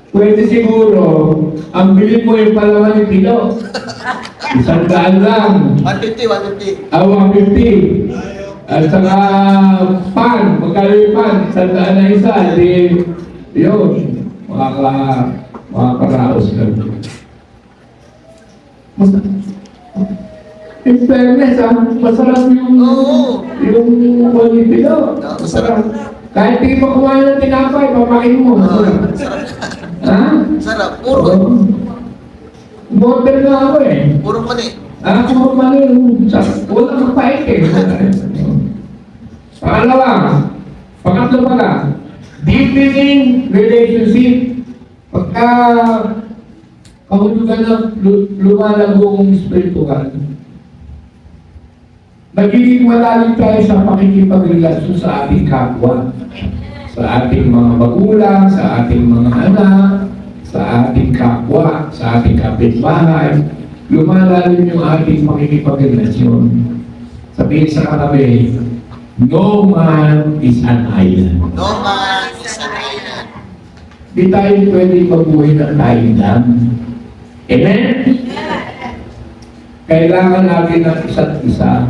S1: Pwede siguro, ang bilhin mo yung palaman yung kilo. 100 lang.
S2: 150.
S1: 150. At saka pan, magkano yung pan? 100 na isa, di yun, makakaraos ka. In fairness, masarap yung quality daw.
S2: Masarap.
S1: Kahit di pa kumain ng tinapay, pamain mo. Masarap. Ha?
S2: Sarap. Puro.
S1: Model na ako eh.
S2: Puro mani.
S1: Puro mali. Walang kapait eh. Pangatlo pala, deepening relationship. Pagka kahulugan na lumalagong spiritual, nagiging malalim tayo sa pakikipagrelasyon sa ating kapwa, sa ating mga magulang, sa ating mga anak, sa ating kapwa, sa ating kapitbahay. Lumalalim yung ating pakikipagrelasyon. Sabihin sa katabi, no man is an island.
S2: No man is an island.
S1: Di tayo pwede mabuhay ng island. Amen? Kailangan natin ng isa't isa.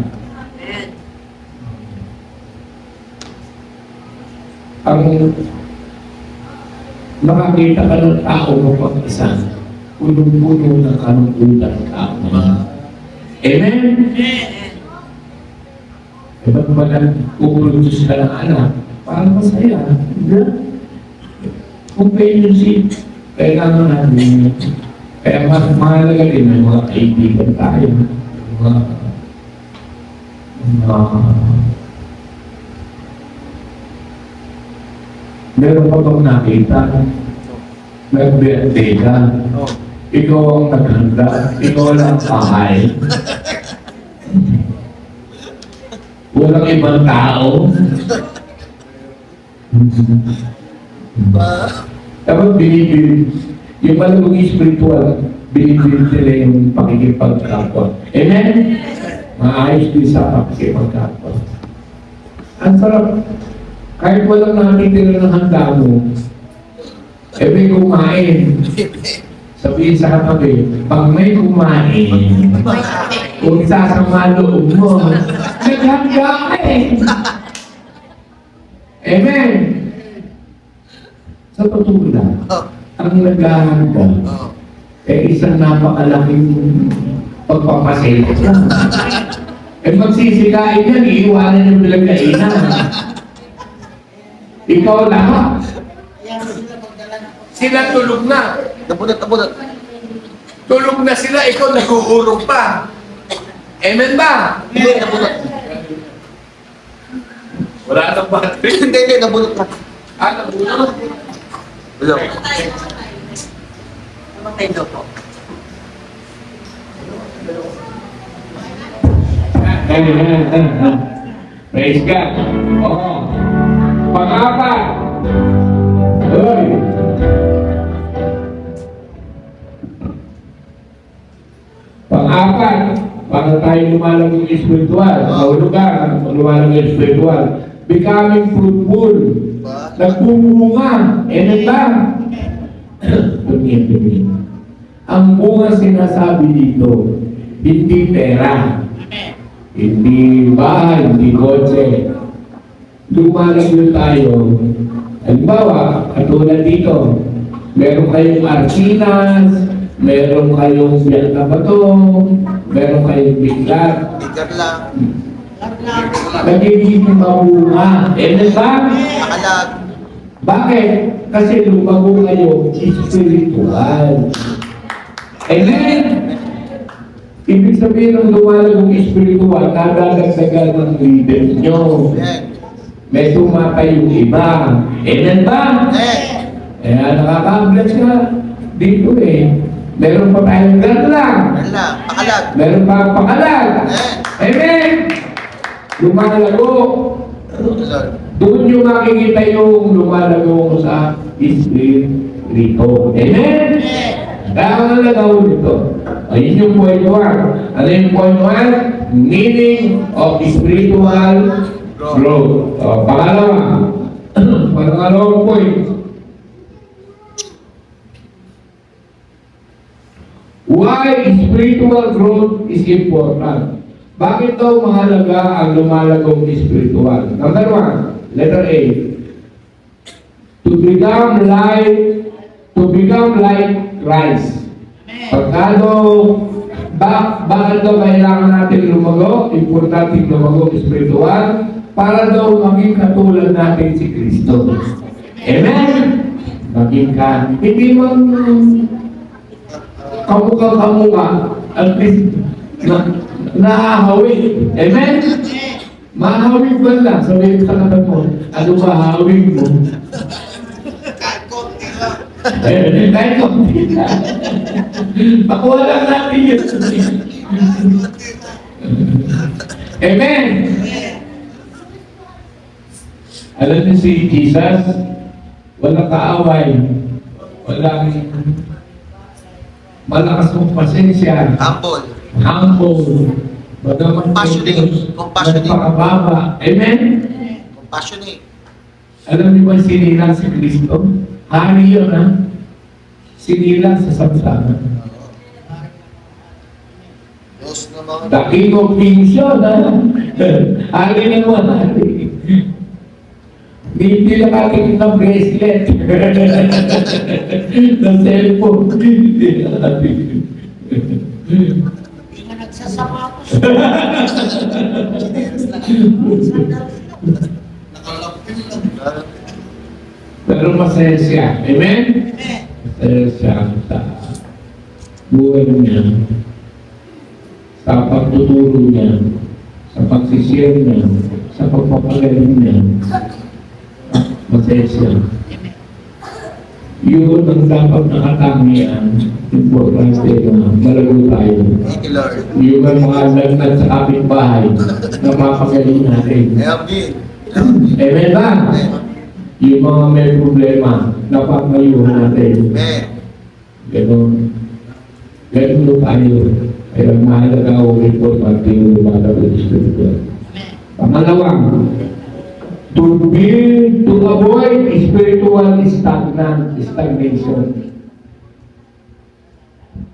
S1: Ang makakita ka ng tao mo pag-isa, punong-puno ng kalungkutan ka. Amen? Eh, ba't ba nag-produce ka ng anak? Parang masaya. Hindi. Companionship. Kailangan natin. Kaya mas mahalaga din ng mga kaibigan tayo. Mga meron pa bang nakita? Nag-birthday ka.
S2: Oh.
S1: Ikaw ang naghanda. Ikaw lang kahay. Walang ibang tao. Dapat binibili. Yung malagong spiritual, binibili nila yung pakikipagkapwa. Amen? Maayos din sa pakikipagkapwa. Ang sarap. Kahit walang nakitira ng handa mo, may kumain. Sabihin sa katabi, pag may kumain, kung sasama loob mo, naghanda ka eh. Amen? Sa totoo lang, ang naghahanda, isang napakalaking pagpapasaya. Magsisikain yan, iiwanan yung bilagkainan. Ikaw lahat. Sila tulog na.
S2: Nabunot.
S1: Tulog na sila, ikaw nag-uurong pa. Amen ba?
S2: Hindi, nabunot.
S1: Wala nang battery.
S2: Hindi, nabunot na.
S1: Nabunot.
S2: Wala.
S1: Praise God. Oo. Pang-apat. Hoy. Pang-apat. Para tayo lumalang yung spiritual. Mahulugan. Lumalang yung spiritual. Becoming fruitful. Nagbubunga. Amen ba? Tumingin. Ang bunga sinasabi dito, hindi pera. Hindi bahay, hindi kotse. Lumalago tayo. Halimbawa, katulad dito, meron kayong arsinas, meron kayong biyak na bato, meron kayong biglat.
S2: Bigar lang.
S1: Nagiging mabunga. Amen ba?
S2: Nakalag.
S1: Bakit? Kasi lumago kayo spiritual. Amen? Ibig sabihin ng lumalagong espiritual, nadadagdagan ng leaders nyo. May tumatay yung iba. Amen ba? Kaya nakaka-bless ka dito eh. Meron pa tayong ganlang.
S2: Pakalag.
S1: Meron pa pakalag. Amen? Lumalago. Doon nyo makikita yung lumalago sa espiritu. Amen? Kaya ang nalagaw nito. Ayun yung point 1. Ano yung point 1? Meaning of spiritual growth. Pangalawa. Pangalawang point. Why spiritual growth is important? Bakit daw mahalaga ang lumalagong spiritual? Number 1, letter A. To become like Christ. Bakit daw kailangan natin lumago? Importante lumago spiritual para daw maging katulad natin si Kristo. Amen? Maging ka. Hindi man kamukha at least nahahawi. Amen? Mahawig ba lang? Sabihin sa katabi mo, ano mahawig mo? Kahit konti lang. Pakuha lang natin yun. Amen? Alam niyo si Jesus, walang kaaway, walang malakas mong pasensya, humble,
S2: Compassionate.
S1: nagpakababa. Amen?
S2: Compassionate.
S1: Alam niyo ba sinilang si Kristo? Hari yun, ha? Sinilang sa samsama.
S2: Diyos na mga...
S1: The King of Kings yun, ha? Hari naman, hari. Hindi nakatingin ng bracelet. ng cellphone. Hindi nakatingin.
S5: Hindi nga nagsasama ako.
S2: Nakalampin lang.
S1: Pero masaya siya. Amen? Masaya siya sa buhay niya, sa pagtuturo niya, sa pagsishare niya, sa pagpapagaling niya. Masaya siya. Yun ang dapat nakatangian. Importante na malago tayo.
S2: Thank you, Lord.
S1: Yung mga lagnat sa aming bahay, napapagaling natin.
S2: Amen.
S1: Amen ba?
S2: Amen.
S1: Yung mga may problema, napapayuhan natin.
S2: Amen.
S1: Ganon. Ganon mo tayo. Kaya mahalaga o importante yung lumalabas sa spiritual. Pangalawang, to avoid spiritual stagnation.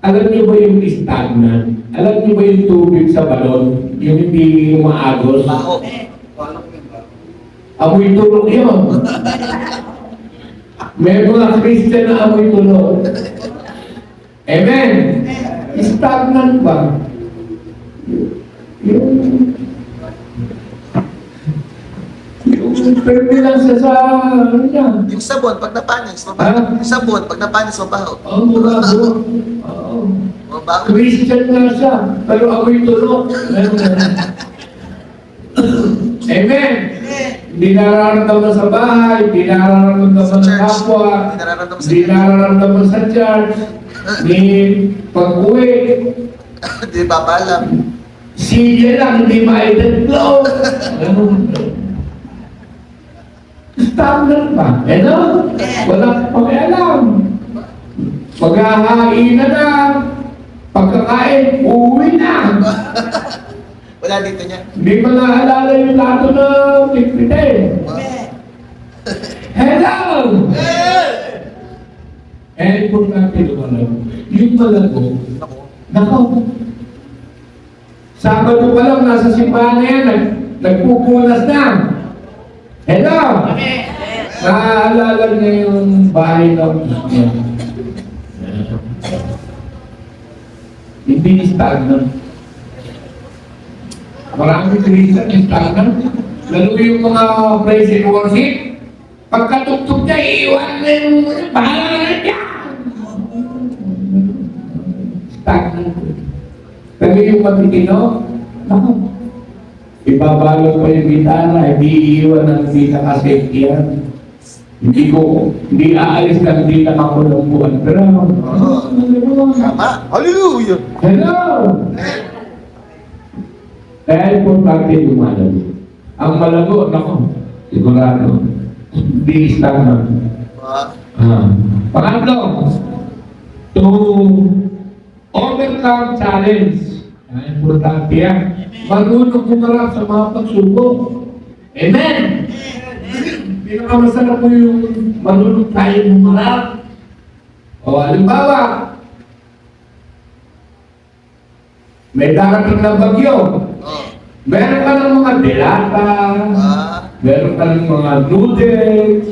S1: Alam niyo ba yung stagnant? Alam niyo ba yung tubig sa balon? Yung hindi umaagos?
S2: Baho.
S1: Amoy tulog yun. May mga Christian na amoy tulog. Amen. Stagnant ba? Yung pwede lang siya sa ano niya.
S2: Yung sabon, pag napanis,
S1: Ha?
S2: mabaho. Yung sabon, pag napanis, mabaho.
S1: Ang mabago. Oo.
S2: Mabaho.
S1: Christian nga siya, pero amoy tulog. Amen. Hindi nararamdaman sa bahay, hindi nararamdaman sa kapwa,
S2: Hindi nararamdaman sa
S1: hindi nararamdaman sa church, ni pag-uwi,
S2: Hindi ba alam?
S1: sige lang, hindi ma-identify. Standard ba? Ano? Wala pakialam. Maghahain na na. Pagkakain, uwi na.
S2: Wala dito niya.
S1: Hindi mo naalala yung lato na pipite. Hello! Eh, importante lumalago. Yung malago,
S2: Ako.
S1: nako. Sabado pa lang, nasa simbahan na yan, nagpupunas na. Hello! Naaalala niya yung bahay ng niya. Hindi stagnant. Maraming Christian stagnant. Lalo yung mga praise and worship, pagkatugtog niya, iiwan na yung bahala na niya. Stagnant. Pero yung matitino, naku, ibabalot pa yung gitara, hindi iiwan ng hindi nakasafety yan. Hindi aalis na hindi nakakulong buwan. Pero,
S2: Tama. Hallelujah.
S1: hello! Kaya importante lumalago. Ang malago, naku, sigurado, hindi stagnant. Pangatlo, to overcome challenge. Importante yan. Marunong kumarap sa mga pagsubok. Amen! Pinakamasarap po yung marunong tayo kumarap. O halimbawa, may darating na bagyo. Meron ka ng mga delata, meron ka ng mga noodles,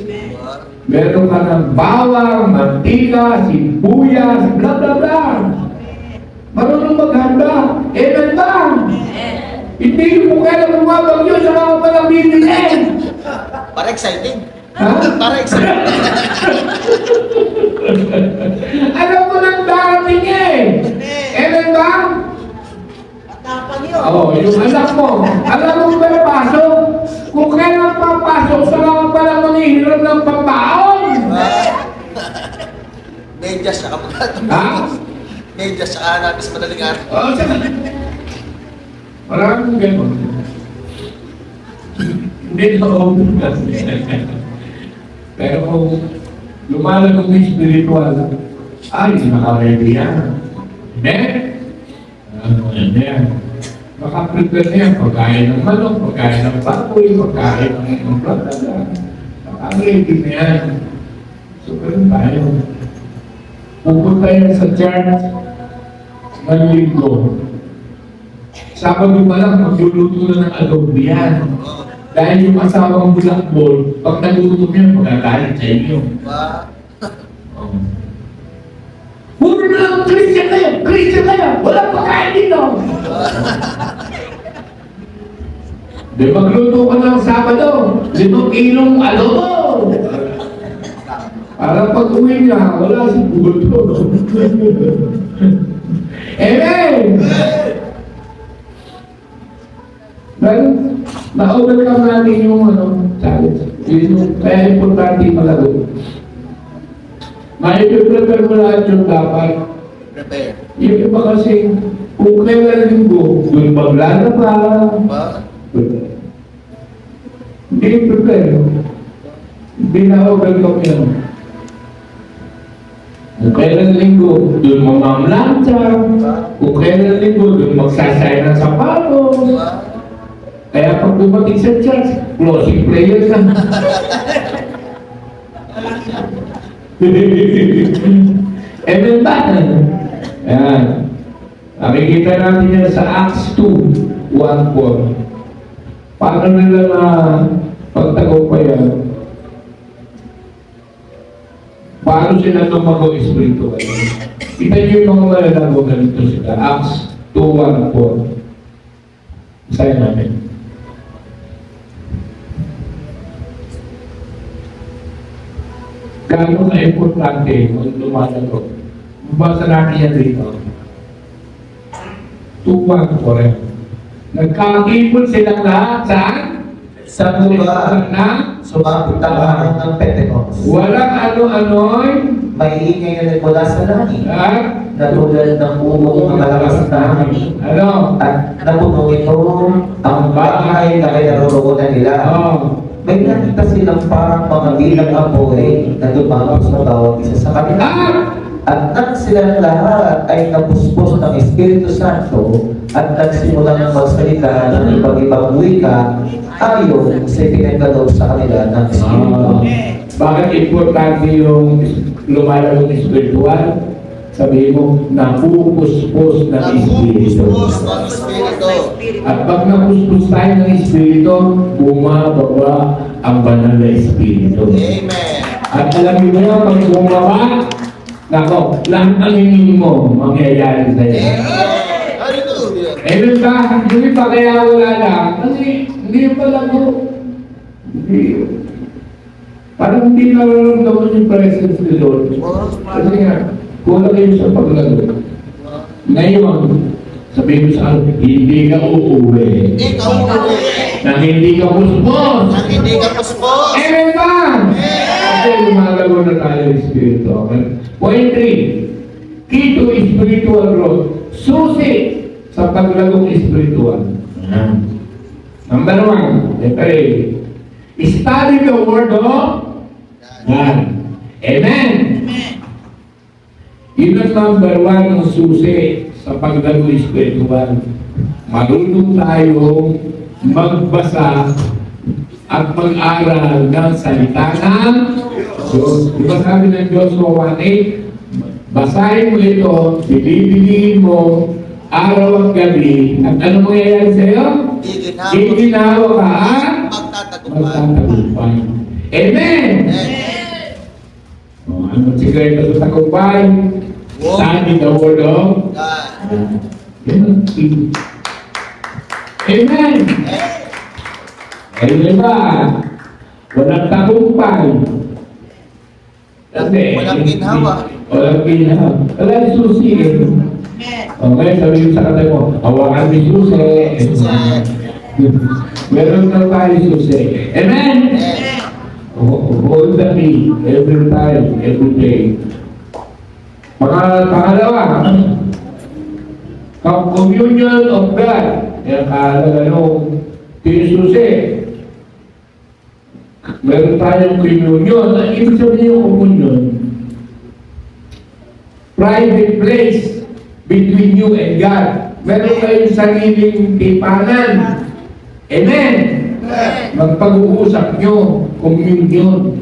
S1: meron ka ng bawang, mantika, sibuyas, bla bla bla. Marunong maghanda. Amen ba? Hindi mo kaya bumabag yun sa mga palang bibili.
S2: Para exciting.
S1: Ha?
S2: Para exciting.
S1: Alam mo nang darating eh. Amen ba?
S5: Tapang yun.
S1: Oo, yung anak mo. Alam mo ba pasok? Kung kailan papasok, sa mga palang manghihirap ng pambaon.
S2: Medyas na kapag
S1: Ha?
S2: Medyas sa nabis madaling araw.
S1: Oo, siya. Maraming gano'n. Hindi na open kasi. Pero kung lumalagong yung spiritual, ay, naka-ready yan. Hindi? Hindi yan. Maka-prepare na yan. Pagkain ng manok, pagkain ng baboy, pagkain ng blatala. Naka-ready na yan. So, ganun tayo. Pupunta yan sa church ng linggo. Sabado pa lang, magluluto na ng adobo yan. Dahil yung asawang bulakbol, pag naluto yan, magagalit sa inyo. Puro na lang Christian kayo! Christian kayo! Walang pagkain dito! Di magluto ka ng Sabado, 5 kilong adobo. Para pag uwi niya, wala si buto. Amen! Dahil na-overcome natin yung challenge. Kaya importante malago. Mai-prepare mo lahat yung dapat.
S2: Prepare.
S1: Yung iba kasi, kung kailan linggo, doon maglalaba.
S2: Ba?
S1: Hindi prepare. Hindi na-overcome yan. Kung kailan linggo, doon mamamlansa. Kung kailan linggo, doon magsasaya ng sapatos.
S2: Ba?
S1: Kaya pag dumating sa church, closing prayer ka. Amen ba? Ayan. Nakikita natin yan sa Acts 2, 1-4. Paano nila na pagtagumpayan? Paano sila tumago espiritual? Kita niyo yung mga malalago ganito sila. Acts 2:1-4. Isayin namin. Gano'n na importante kung lumalago. Mabasa natin yan dito. 2:1-4. Nagkakipon silang lahat
S4: Sa lugar
S1: na
S4: sumapit ang araw ng Pentecost.
S1: walang ano-ano'y
S4: May ingay na nagmula sa langit
S1: at
S4: na tulad ng umong malakas na hangin.
S1: ano?
S4: At napuno ito ang bahay na kinaroroonan nila.
S1: Oh.
S4: May nakita silang parang mga bilang apoy na dumapos sa bawat isa sa kanila. At nang silang lahat ay napuspos ng Espiritu Santo at nagsimulang magsalita ng iba't ibang wika ayon sa pinagkaloob sa kanila ng Espiritu.
S1: Bakit importante yung lumalagong espiritual? Sabihin mo, napupuspos ng Espiritu.
S2: Napupuspos ng Espiritu.
S1: At pag napuspos tayo ng Espiritu, bumababa ang banal na Espiritu.
S2: Amen.
S1: At alam mo yan, pag bumaba, nako, lahat ang hingin mo, mangyayari sa'yo.
S2: Amen. Hallelujah.
S1: Amen ba? Hindi pa kaya wala lang. Kasi hindi pa lang po. Hindi. Parang hindi nararamdaman yung presence ni Lord. Kasi nga, kulang kayo sa paglago. Ngayon, sabihin mo sa akin, hindi ka uuwi.
S2: Hindi ka uuwi.
S1: Na hindi ka puspos.
S2: Nang hindi ka puspos.
S1: Amen ba? Kasi lumalago na tayo ng Espiritu. Okay? Point 3. Key to spiritual growth. Susi sa paglagong espiritual. Number 1. Study the Word of God. Amen. Yun ang number 1 ng susi sa paglagong espiritual. Marunong tayong magbasa at mag-aral ng salita ng Diyos. Diba sabi ng Joshua 1:8, basahin mo ito, bilibili mo, araw at gabi, at ano mangyayari sa iyo? Giginawa ka at magtatagumpay. Amen! Ano sikreto sa tagumpay? Study the Word of God. Yan ang key. Amen! Ay, diba? Walang tagumpay. Kasi,
S2: Walang ginhawa.
S1: Walang ginhawa. Wala yung susi eh. Okay, sabihin sa katay mo, hawakan mo yung susi. Meron na tayo susi. Amen! Hold the key every time, every day. Pangalawa, communion of God. Yan kahalaga nung susi. Meron tayong communion. Ang ibig sabihin yung communion, private place between you and God. Meron kayong sariling tipanan. Amen! Magpag-uusap nyo, communion.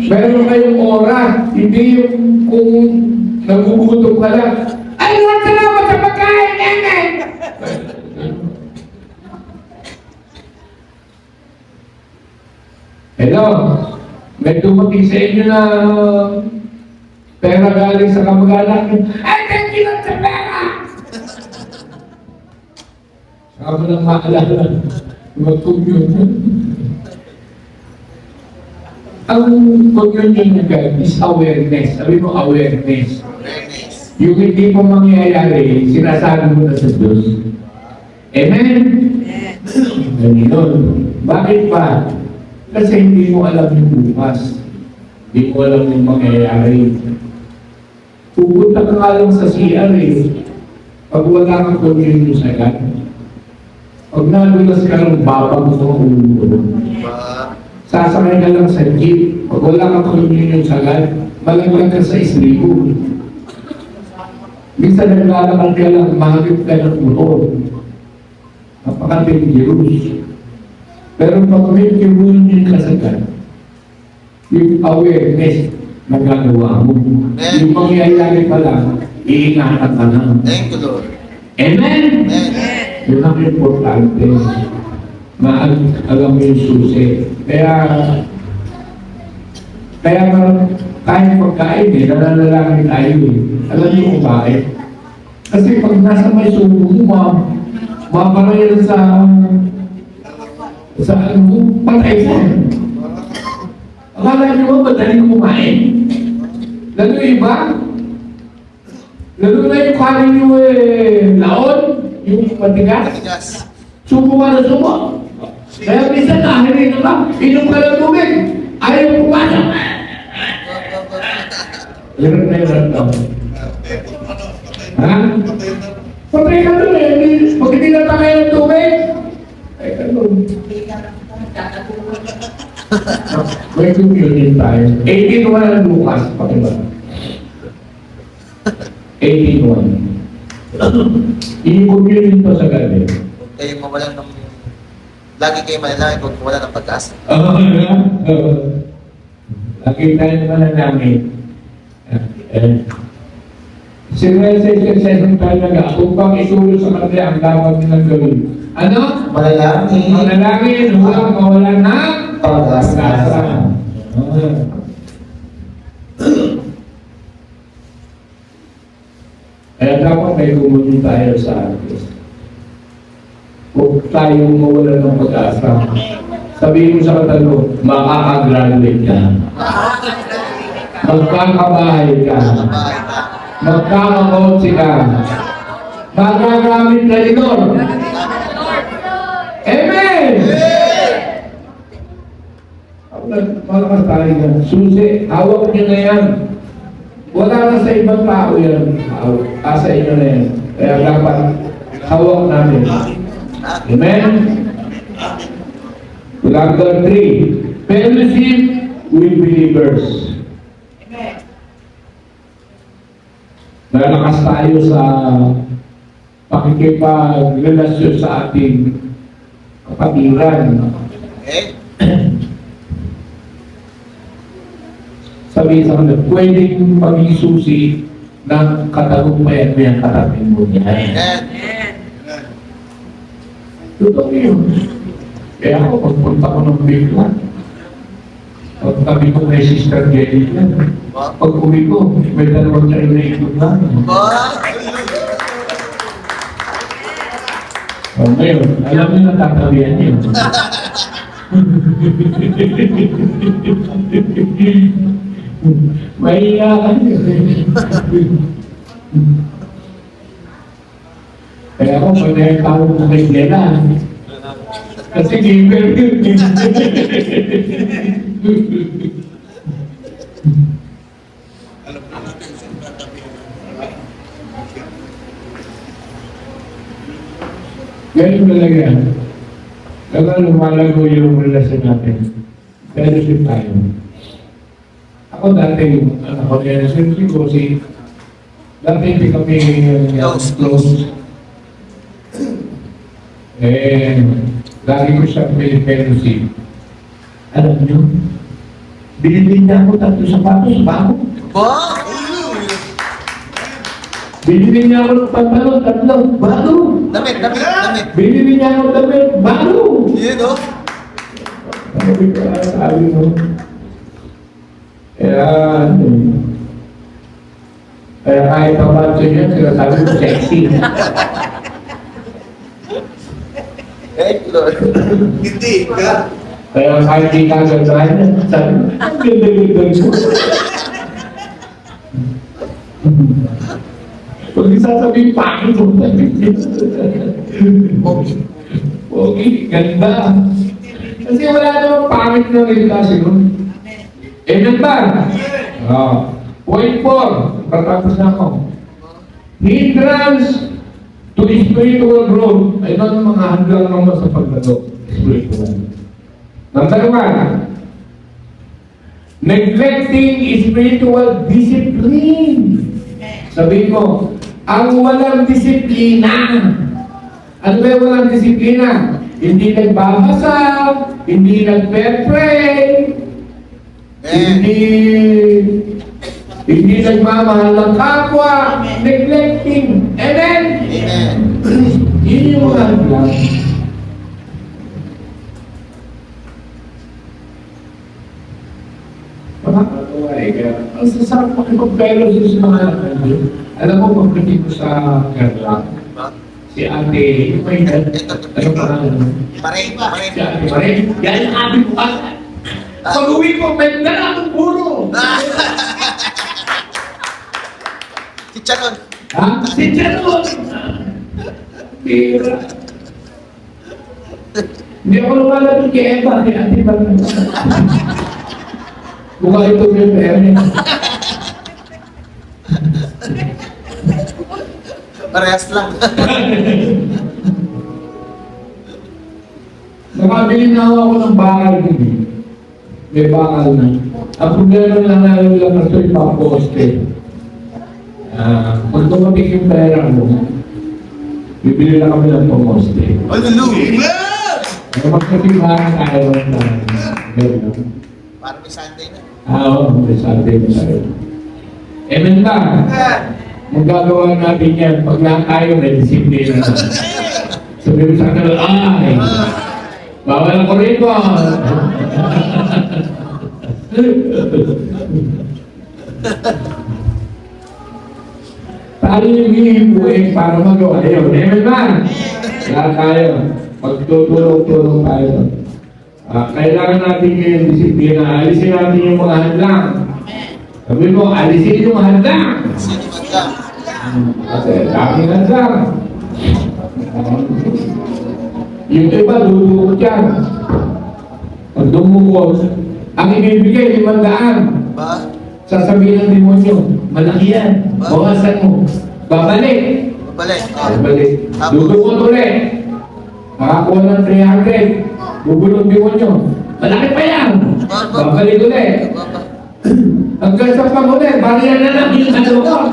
S1: Meron kayong oras, hindi yung kung nagugutom ka lang. Ay, salamat sa pagkain! Amen! Hello? May dumating sa inyo na pera galing sa kamag-anak nyo. Ay, thank you lang sa pera! Ako lang maalala. Mag-communion. Ang communion na God is awareness. Sabi mo, awareness.
S2: Awareness.
S1: Yung hindi pa mangyayari, sinasabi mo na sa Diyos. Amen? Ganyan. Bakit ba? Kasi hindi mo alam yung bukas. Hindi mo alam yung mangyayari. Pupunta ka nga lang sa CR eh. Pag wala kang communion sa God, pag nalulas ka ng babang mo sa ulo, sasakay ka lang sa jeep. Pag wala kang communion sa God, malaglag ka sa islibo. Minsan naglalakad ka lang, mahagip ka ng motor. Napaka-dangerous. Pero pag may communion ka sa God, yung awareness na gagawa mo, yung mangyayari pa lang, iingatan ka na.
S2: Thank you, Lord.
S1: Amen?
S2: Amen.
S1: Yun ang importante. Alam mo yung susi. Kaya kahit pagkain eh, nananalangin tayo eh. Alam niyo kung bakit? Kasi pag nasa may sumo mo, maparayan sa ano mo, patay ka. Akala niyo ba madaling kumain? Lalo yung iba? Lalo na yung kanin niyo eh, laon, yung matigas.
S2: Matigas.
S1: Sumo ka na sumo. Kaya minsan nahirin ka, inom ka ng tubig. Ayaw mo pumasok. Hirap na hirap daw. Ha? Patay ka doon eh. Pag hindi na tayo ng tubig, ay ka doon. May communion tayo. 18:1 ang Lucas. Pakiba. 18:1. I-communion to sa gabi.
S2: Kayo mawalan ng... Lagi kayo manalangin kung wala ng pag-asa.
S1: Lagi tayo manalangin. Sinresesesesong tayo naga. Kung pang isulo sa kanila ang dapat nilang gawin. Ano?
S4: Manalangin.
S1: Manalangin, huwag mawala na
S4: Pag-asa.
S1: Kaya dapat may kumunyo tayo sa atin. Huwag tayong mawala ng pag-asa. Sabihin mo sa katalo, makakagraduate ka. Magkakabahay ka.
S2: Bahay ka.
S1: Magkakakotse ka. Magagamit ka ni Lord. Amen! Malakas tayo yan. Susi, hawak nyo na yan. Wala na sa ibang tao yan. Sa inyo na yan. Kaya dapat hawak namin. Amen? Number 3, fellowship with believers. Lalakas tayo sa pakikipagrelasyon sa ating kapatiran.
S2: Okay?
S1: Sabi sa kanila, pwedeng maging susi ng katagumpayan mo yung katabi mo niya.
S2: Amen.
S1: Totoo yun. Kaya ako, pagpunta ko ng bigla, pagtabi ko kay Sister Jenny yan, pag uwi ko, may dalawang kayo na ikot na. So, ngayon, alam niyo na tatabihan niyo. Mahiya ka niyo. Kaya ako, pag nakitawag ko kay Glenna, kasi giver yun. Ganyan talaga yan. Kaya lumalago yung relasyon natin. Fellowship tayo. Ako dati, anak ko yan, siyempre ko dati hindi kami close. Lagi ko siya fellowship. Alam niyo, binili niya ako 3 sapatos, bago. Binili niya ako ng pantalon, 3, bago.
S2: Damit.
S1: Binili niya ako ng damit, bago.
S2: Yun, oh.
S1: Sabi mo. Kaya kahit ang banso niya, sinasabi ko sexy.
S2: Thank you, Lord. Hindi ka.
S1: Kaya kahit di ka gandahan, sabi, ang ganda-ganda ko. Pag isasabihin, pangit mo na. Okay, ganda. Kasi wala namang pangit na relasyon nun. Amen ba? Point 4, patapos na ako. Hindrance to spiritual growth. Ay ang mga hadlang naman sa paglago. Spiritual. Number 1, neglecting spiritual discipline. Sabihin mo, ang walang disiplina. Ano ba yung walang disiplina? Hindi nagbabasa, hindi nagpe-pray, hindi nagmamahal ng kapwa, neglecting. Amen?
S2: Amen.
S1: Yun yung mga hadlang. Makakatawa eh. Kaya, ang sasarap makipag-pero sa mga ano. Alam mo, pagdating ko sa Kerala, si ate, yung may ano pa
S2: Paray.
S1: si ate Marie, yan ang ate ko ata. Pag-uwi ko, may dala akong puro.
S2: Si Charon.
S1: Ha? Si Charon! Tira. Hindi ako lumalapit kay Eva, kay ate Marie. Mukha ito yung pera.
S2: Parehas lang.
S1: Nakabili na ako ng bakal hindi. May bakal na. Ang problema lang namin lang na ito yung paposte. Pag tumatik yung pera mo, bibili na kami ng paposte.
S2: Hallelujah!
S1: Magkatibahan tayo ng
S2: Parang may Sunday na.
S1: oo, may Sunday na tayo. Amen ba? Magagawa natin yan. Pag lahat tayo may disiplina na. Sabi mo sa kanila, ay, bawal ang kurito. Tayo yung hinihipuin para magawa yun. Amen ba? Lahat tayo. Magtutulong-tulong tayo. Kailangan natin yung disiplina. Alisin natin yung mga hadlang. Sabi mo, alisin yung hadlang.
S2: Sino man ka?
S1: Kasi daming hadlang. Yung iba, dudukot yan. Pag dumukot, ang ibibigay, 500.
S2: Ba?
S1: Sasabihin ng demonyo, malaki yan. Bawasan mo. Babalik.
S2: Babalik.
S1: Babalik. Dudukot ulit. Makakuha ng 300. Bubulong demonyo. Malaki pa yan. Babalik ulit. Hanggang sa pag-ulit, bariyan na lang yung nadukot.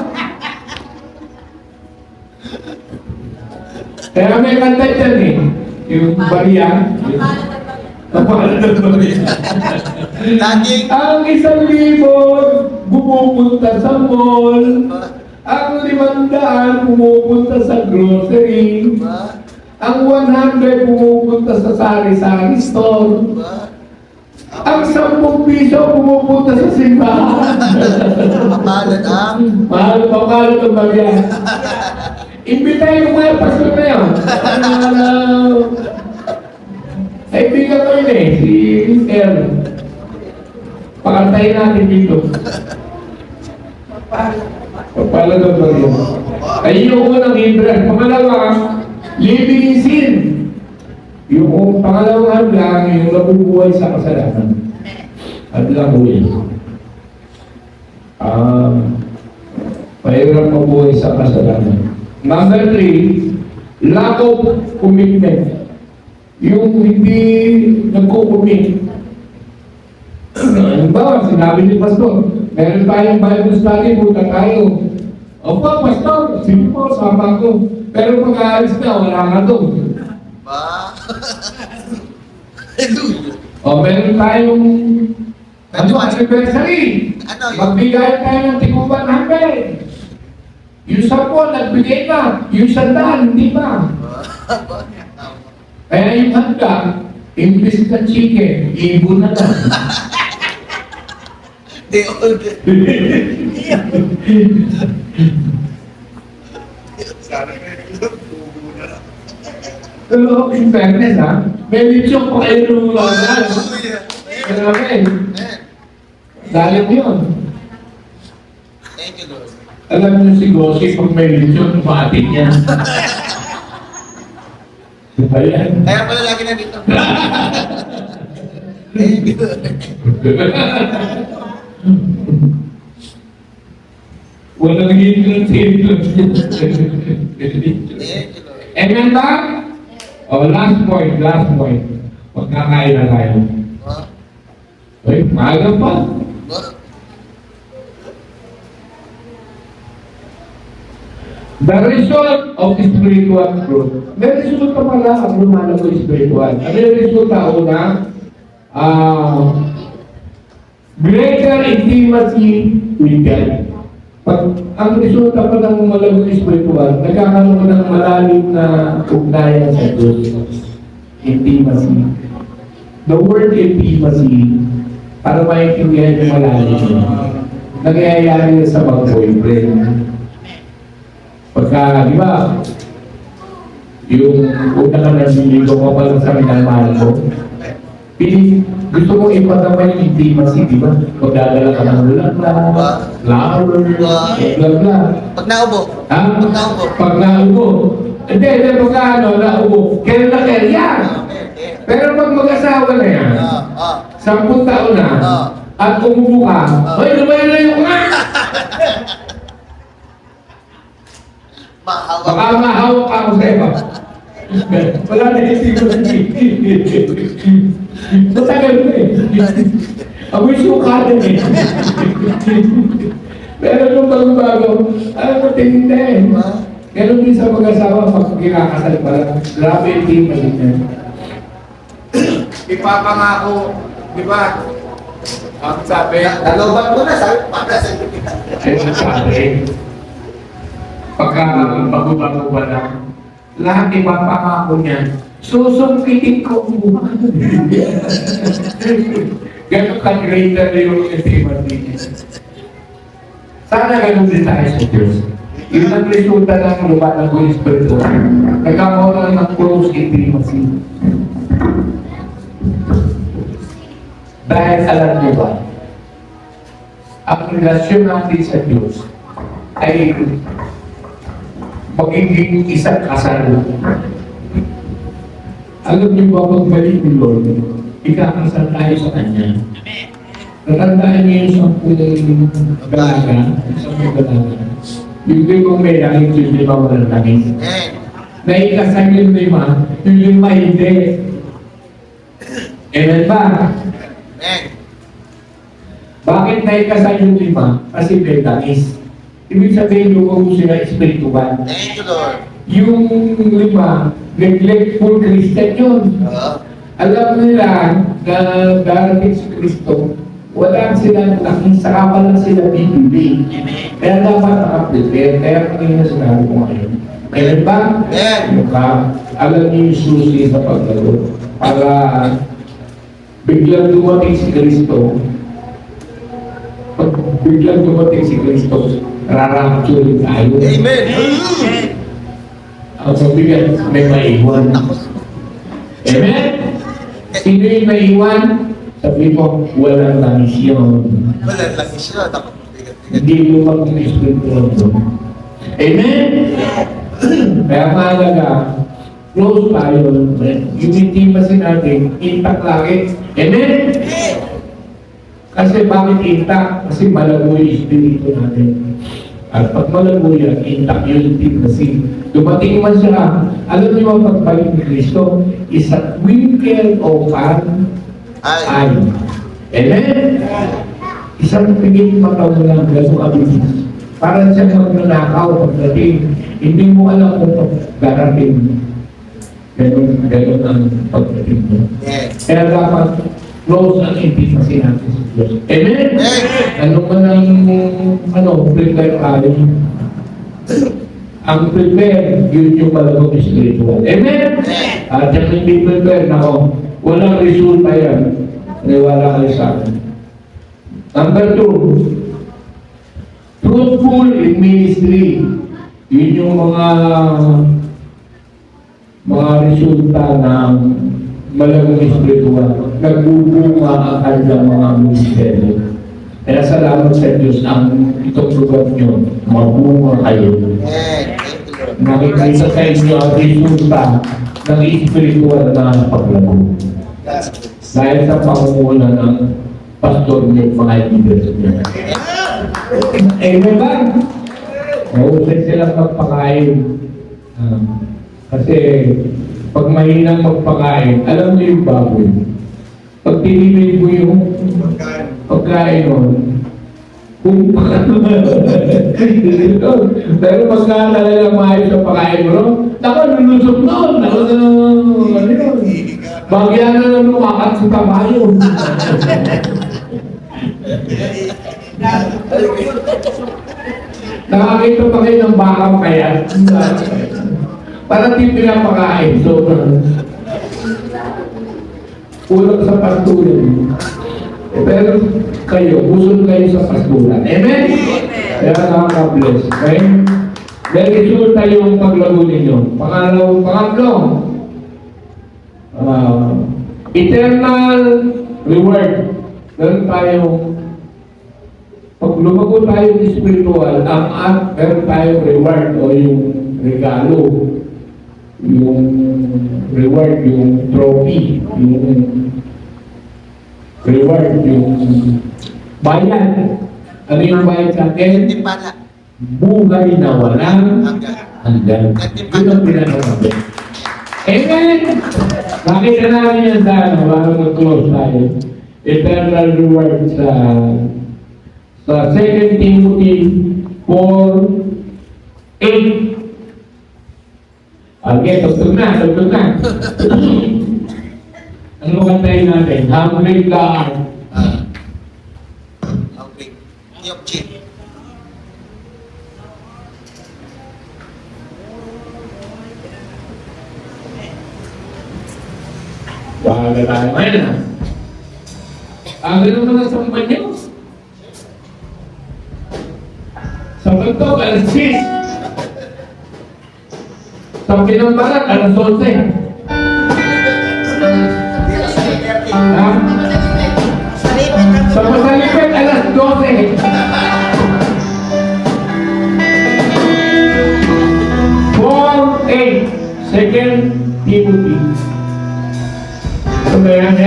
S1: Kaya may kanta dyan eh. Yung bariyan. Kapalan ng bariyan.
S2: Laging.
S1: Ang 1,000 bumupunta sa mall. Ang 500 pumupunta sa grocery.
S2: Ba?
S1: Ang 100 pumupunta sa sari-sari store.
S2: Ba?
S1: Ang 10 piso pumupunta sa simbahan.
S2: Kapalan ang.
S1: Mahal ang bariyan. Imbitahin mo mga pastor na yun. Kaibigan ko yun eh, si Mr. Pakantayin natin dito. Pagpala ng bariyan. Ay yung unang hindrance. Pangalawa, living in sin. Yung pangalawang hadlang, yung nabubuhay sa kasalanan. Hadlang ulit. Mahirap mabuhay sa kasalanan. Number 3, lack of commitment. Yung hindi nagko-commit. Halimbawa, sinabi ni Pastor, meron tayong Bible study, punta tayo. Opo, Pastor, sige po, sama ko. Pero pag-aalis na, wala ka doon.
S2: Ba? Hallelujah.
S1: O, meron tayong anniversary.
S2: Ano yun?
S1: Magbigay tayo ng tiguban namin. Yung 10, nagbigay na. Yung 100, hindi pa. Kaya yung handa, imbis na chicken, ibon na lang.
S2: They all get.
S1: Pero in fairness ha, may lechon pa kayo nung mga
S2: Hallelujah.
S1: Grabe.
S2: Amen.
S1: Dalit yun.
S2: Thank you, Lord.
S1: Alam niyo si Gosi, pag may lechon, maatin niya. Ayan.
S2: Kaya pala lagi na dito. Thank you, Lord.
S1: Walang hintay lang.
S2: Thank you, Lord.
S1: Amen ba? Oh, last point. Magkakain na tayo.
S2: Wow.
S1: Ay, maaga pa.
S2: Wow.
S1: The result of spiritual growth. May resulta pala ang lumalago spiritual. Ano yung resulta? Una, greater intimacy with God. Pag ang resulta pa ng lumalago spiritual, nagkakaroon ng malalim na ugnayan sa Diyos. Intimacy. The word intimacy, para maintindihan yung malalim, nangyayari sa mga boyfriend. Pagka, di ba, yung una ka naliligo mo pa lang sa minamahal mo, gusto mo ipadama yung intimacy, di ba? Magdadala ka ng bulaklak, flower, bla bla.
S2: Pag naubo.
S1: Ha?
S2: Pag naubo.
S1: Pag naubo. Hindi, pagka naubo, kailan na kailan. Pero pag mag-asawa na yan, 10 taon na, at umubo ka, ay, lumayo-layo ka nga!
S2: Mahawa.
S1: Baka mahawak ka ako sa iba. Wala na intimacy. Matagal mo eh. Amoy suka din eh. Pero nung bago-bago, alam mo, tingin na eh. Ganun din sa mag-asawa pag kinakasal pa lang. Grabe yung team na din. Ipapangako, di ba? Ang sabi,
S2: Nalobat mo na, sabi para sa
S1: ay sabi, pagka bago-bago pa lang, lahat ipapangako niya, susungkitin ko ang buwan. Ganun ka-greater yung intimacy niya. Sana ganun din tayo sa Diyos. Yung nag-resulta ng lumalang ng Espiritu, nagkakaroon ng close intimacy. Dahil alam niyo ba, ang relasyon natin sa Diyos ay magiging isang kasal. Alam niyo ba, pagbalik ni Lord, ikakasal tayo sa Kanya. Natandaan niyo yung 10 dalaga, 10 dalaga. Yung 5 may langit, yung 5 walang langit. Naikasal yung 5, yung 5 hindi. Amen ba? Bakit naikasal yung 5? Kasi may langis. Ibig sabihin yung kung sila espiritual.
S2: Thank you, Lord.
S1: Yung 5, neglectful Christian yun. Alam nila na darating si Kristo, wala silang langis, saka pa lang sila bibili. Kaya dapat nakaprepare. Kaya kanina sinabi ko ngayon. Meron ba? Alam niyo yung susi sa paglago. Para biglang dumating si Kristo, pag biglang dumating si Kristo, rarapture tayo.
S2: Amen.
S1: Ang sabihin, may maiwan. Amen? Sino yung maiwan? Sabi mo, walang langis yun.
S2: Wala lang siya. Takot.
S1: Hindi mo mag-espiritu doon. Amen? Kaya mahalaga, close tayo. Yung intimacy natin, intact lagi. Amen? Kasi bakit intact? Kasi malago yung espiritu natin. At pag malago yan, intact yung intimacy. Dumating man siya, alam niyo ang pagbalik ni Kristo, is a twinkle of an eye. Amen? Isang pigil mataw mo lang, gano'ng abilis. Parang siya magnanakaw pagdating. Hindi mo alam kung darating. Gano'n ang pagdating mo. Kaya dapat close ang intimacy natin sa Diyos. Amen? Ano man ang prepare tayo. Ang prepare, yun yung malagong spiritual. Amen? At yung hindi prepare, nako, walang resulta yan. Niwala kayo sa akin. Number 2, truthful in ministry. Yun yung mga mga resulta ng malagong espiritual. Nagbubunga ang kanilang mga misteryo. Kaya salamat sa Diyos ang itong lugar nyo. Magbunga kayo.
S2: Amen. Thank you, Lord.
S1: Nakikita sa inyo ang resulta ng espiritual na paglago.
S2: God's grace.
S1: Dahil sa pangunguna ng pastor niyo, mga leaders niyo. Amen ba? Mahusay silang magpakain. Kasi pag mahinang magpakain, alam niyo yung baboy. Pag tinimid mo yung pagkain nun, kung pero pagka talagang maayos sa pagkain mo, ako lulusog nun, ako ano yun, bagyan na lang lumakat sa tabayo. Nakakita pa kayo ng bakang kaya. Para di pinapakain. So, kulang sa pastulan. Pero kayo, busog kayo sa pastulan. Amen? Kaya nakaka-bless. Okay? Dahil resulta yung paglago ninyo. Pangatlo, eternal reward. Meron tayong pag lumago tayong spiritual, meron tayong reward o yung regalo, yung reward, yung trophy, yung reward, yung bayan. Ano yung bayan sa atin?
S2: Timpala.
S1: Buhay na walang
S2: Hanggang.
S1: hanggan. Yun ang pinanawagan. Amen! Nakita namin yan sa bago mag-close tayo. Eternal reward sa 2 Timothy 4:8. Okay, tugtog na. Ano kantayin natin? Humbling God.
S2: Okay. Yok Chin.
S1: Bahala tayo ngayon ha. Ganun mo na sa banyo. Sa bagtog, alas 6. Sa Pinambaran, alas 11. Ha? Sa Masalipet, alas 12. 4:8. 2 Timothy. So, yan.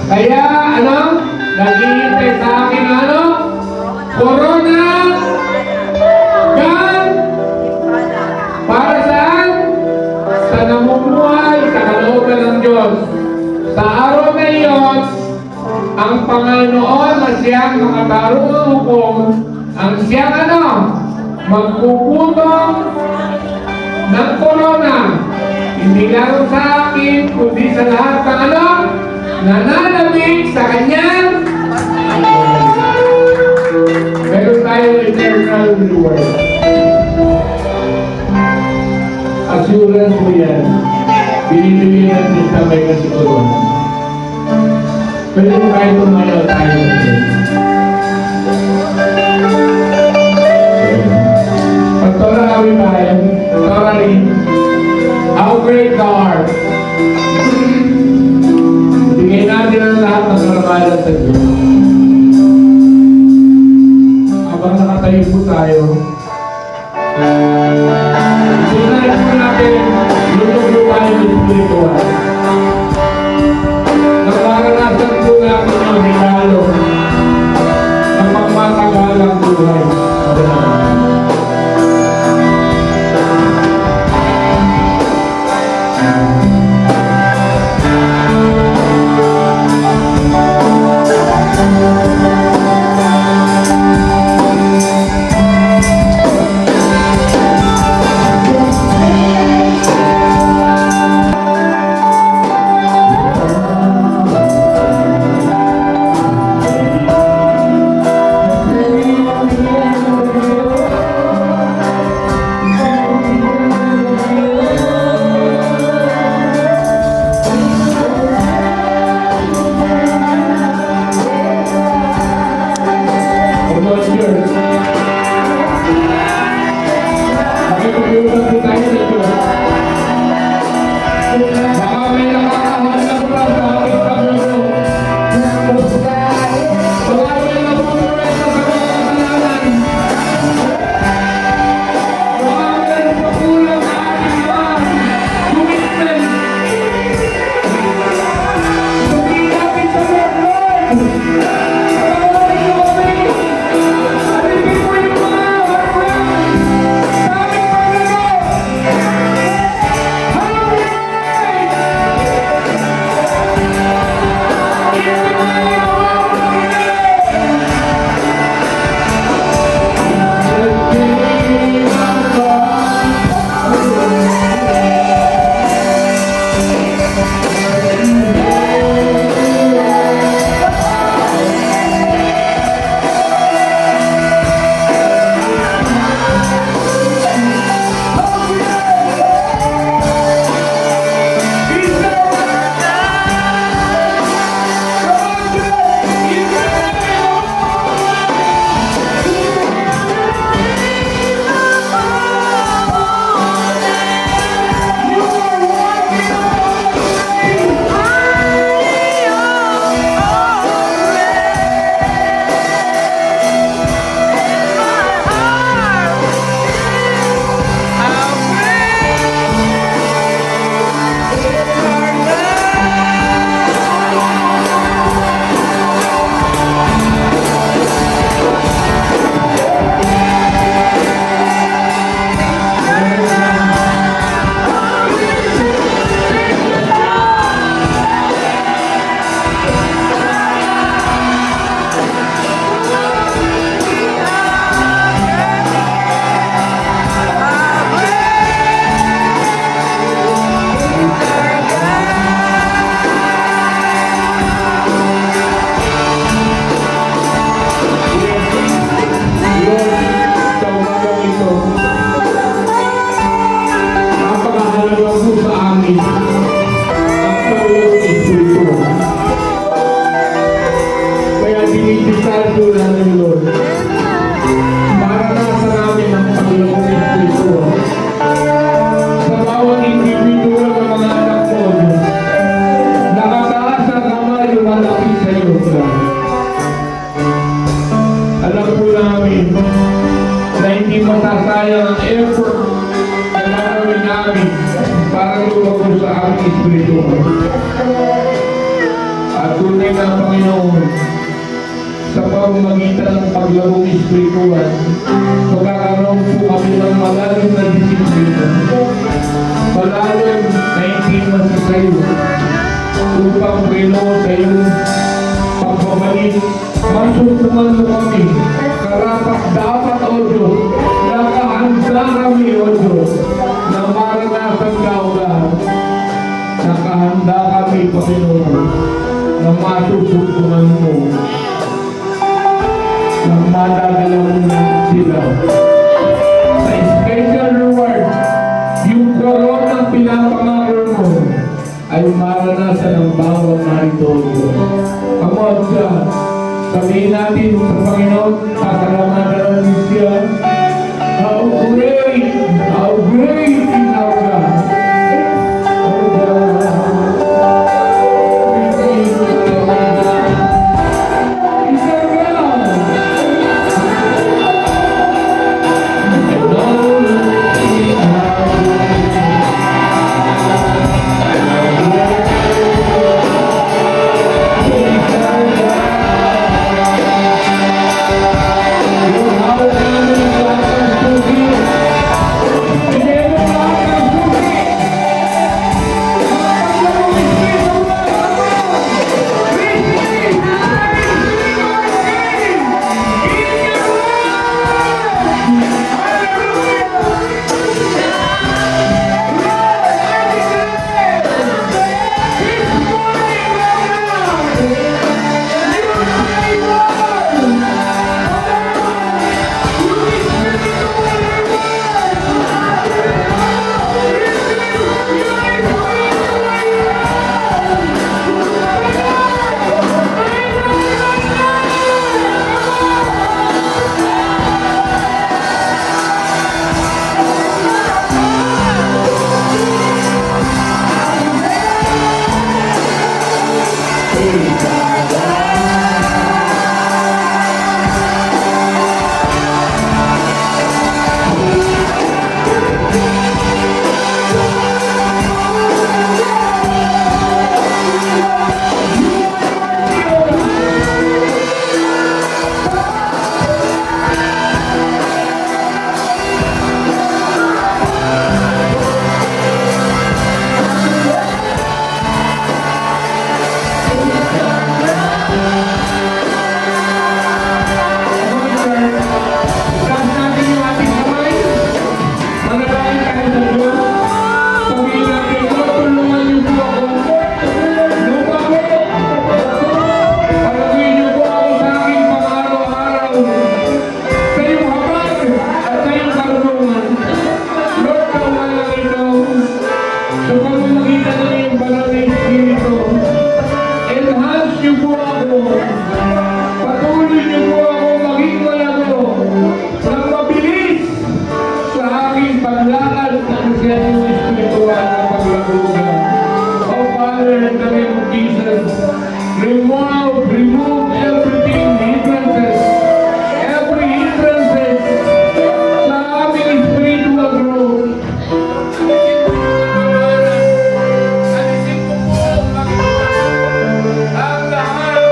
S1: Kaya, naghihintay sa akin, Corona, God, para saan? Sa namumuhay, sa kalooban ng Diyos. Sa araw na iyon, ang Panginoon na siyang makatarungang hukom, ang siyang magpuputong ng corona. Hindi lang sa akin, kundi sa lahat ng nananamig sa kanyang meron tayong eternal reward. Assurance mo yan. Binibigyan natin sa may kasiguruhan. Pwede mo kayo tumayaw tayo. Pagtarawi tayo, tarawi. How great thou art. Bigay natin ang lahat ng karamalan sa Diyos. Habang nakatayo po tayo, sunay po natin, lulubo tayo ng spiritual. Nakaranasan po natin ang regalo ng pagmatagalang buhay. lumago sa aming espiritu. At tunay na Panginoon, sa pamamagitan ng paglagong espiritual, magkakaroon po kami ng malalim na disiplina. Malalim na intimacy sa iyo. Upang Panginoon sa iyong pagbabalik, masusungan mo kami. Karapat dapat, O Diyos, nakahanda kami, O Diyos, na maranasan ka, O God. Nakahanda kami, Panginoon, na masusungan mo. Na madadala mo na sila. Sa special reward, yung koron ng pinapangako mo, ay maranasan ng bawat narito. Amod ka, sabihin natin sa Panginoon, pasalamatan natin siya. How great is our God. Oh God. Is our God. And all remove everything, hindrances, every hindrances sa aming spiritual growth. Alisin mo po, ang lahat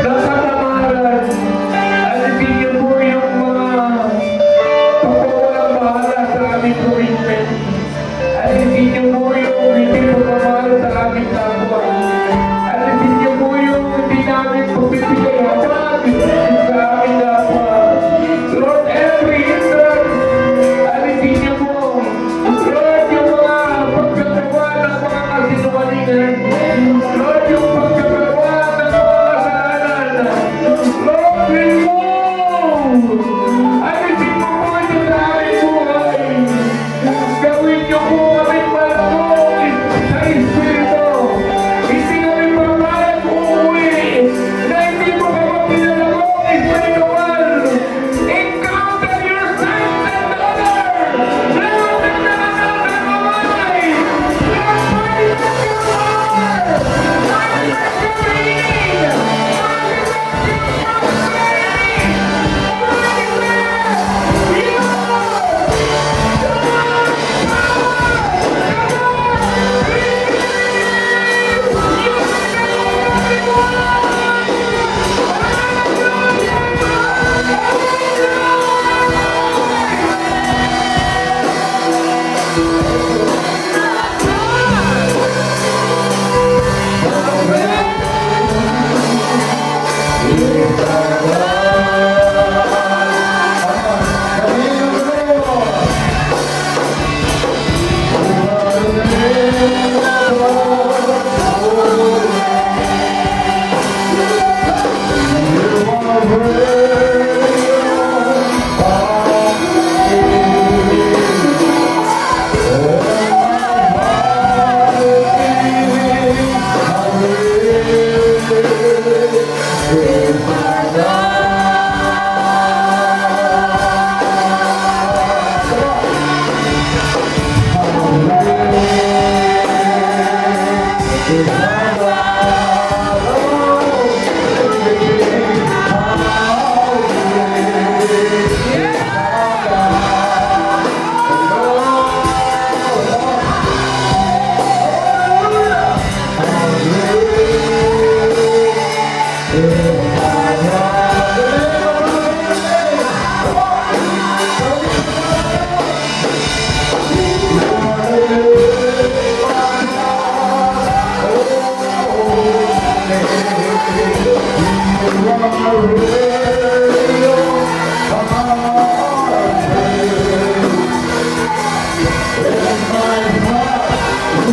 S1: ng katamaran. Alisin niyo po yung mga pagpawalang bahala sa aming commitment. Alisin niyo po yung hindi pagmamahal sa aming kapwa. Alisin niyo po yung hindi namin pagbibigay habang sa aming kapwa. Lord, every hindrance, alisin niyo po. Lord, yung mga pagkagawa ng mga kasinungalingan. Lord, yung pagkagawa ng mga kasalanan. Lord, remove! Alisin mo po ito sa aming buhay. Gawin niyo po kami malago.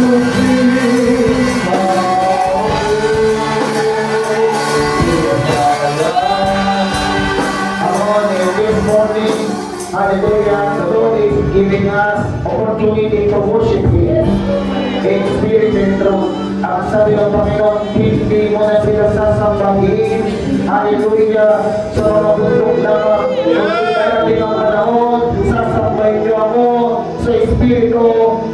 S4: This morning, hallelujah, the Lord is giving us opportunity to worship Him in spirit and truth. Ang sabi ng Panginoon, hindi mo na sila sasambahin. Hallelujah. Sa mga bundok lamang, kung darating ang panahon, sasambahin niyo ako sa espiritu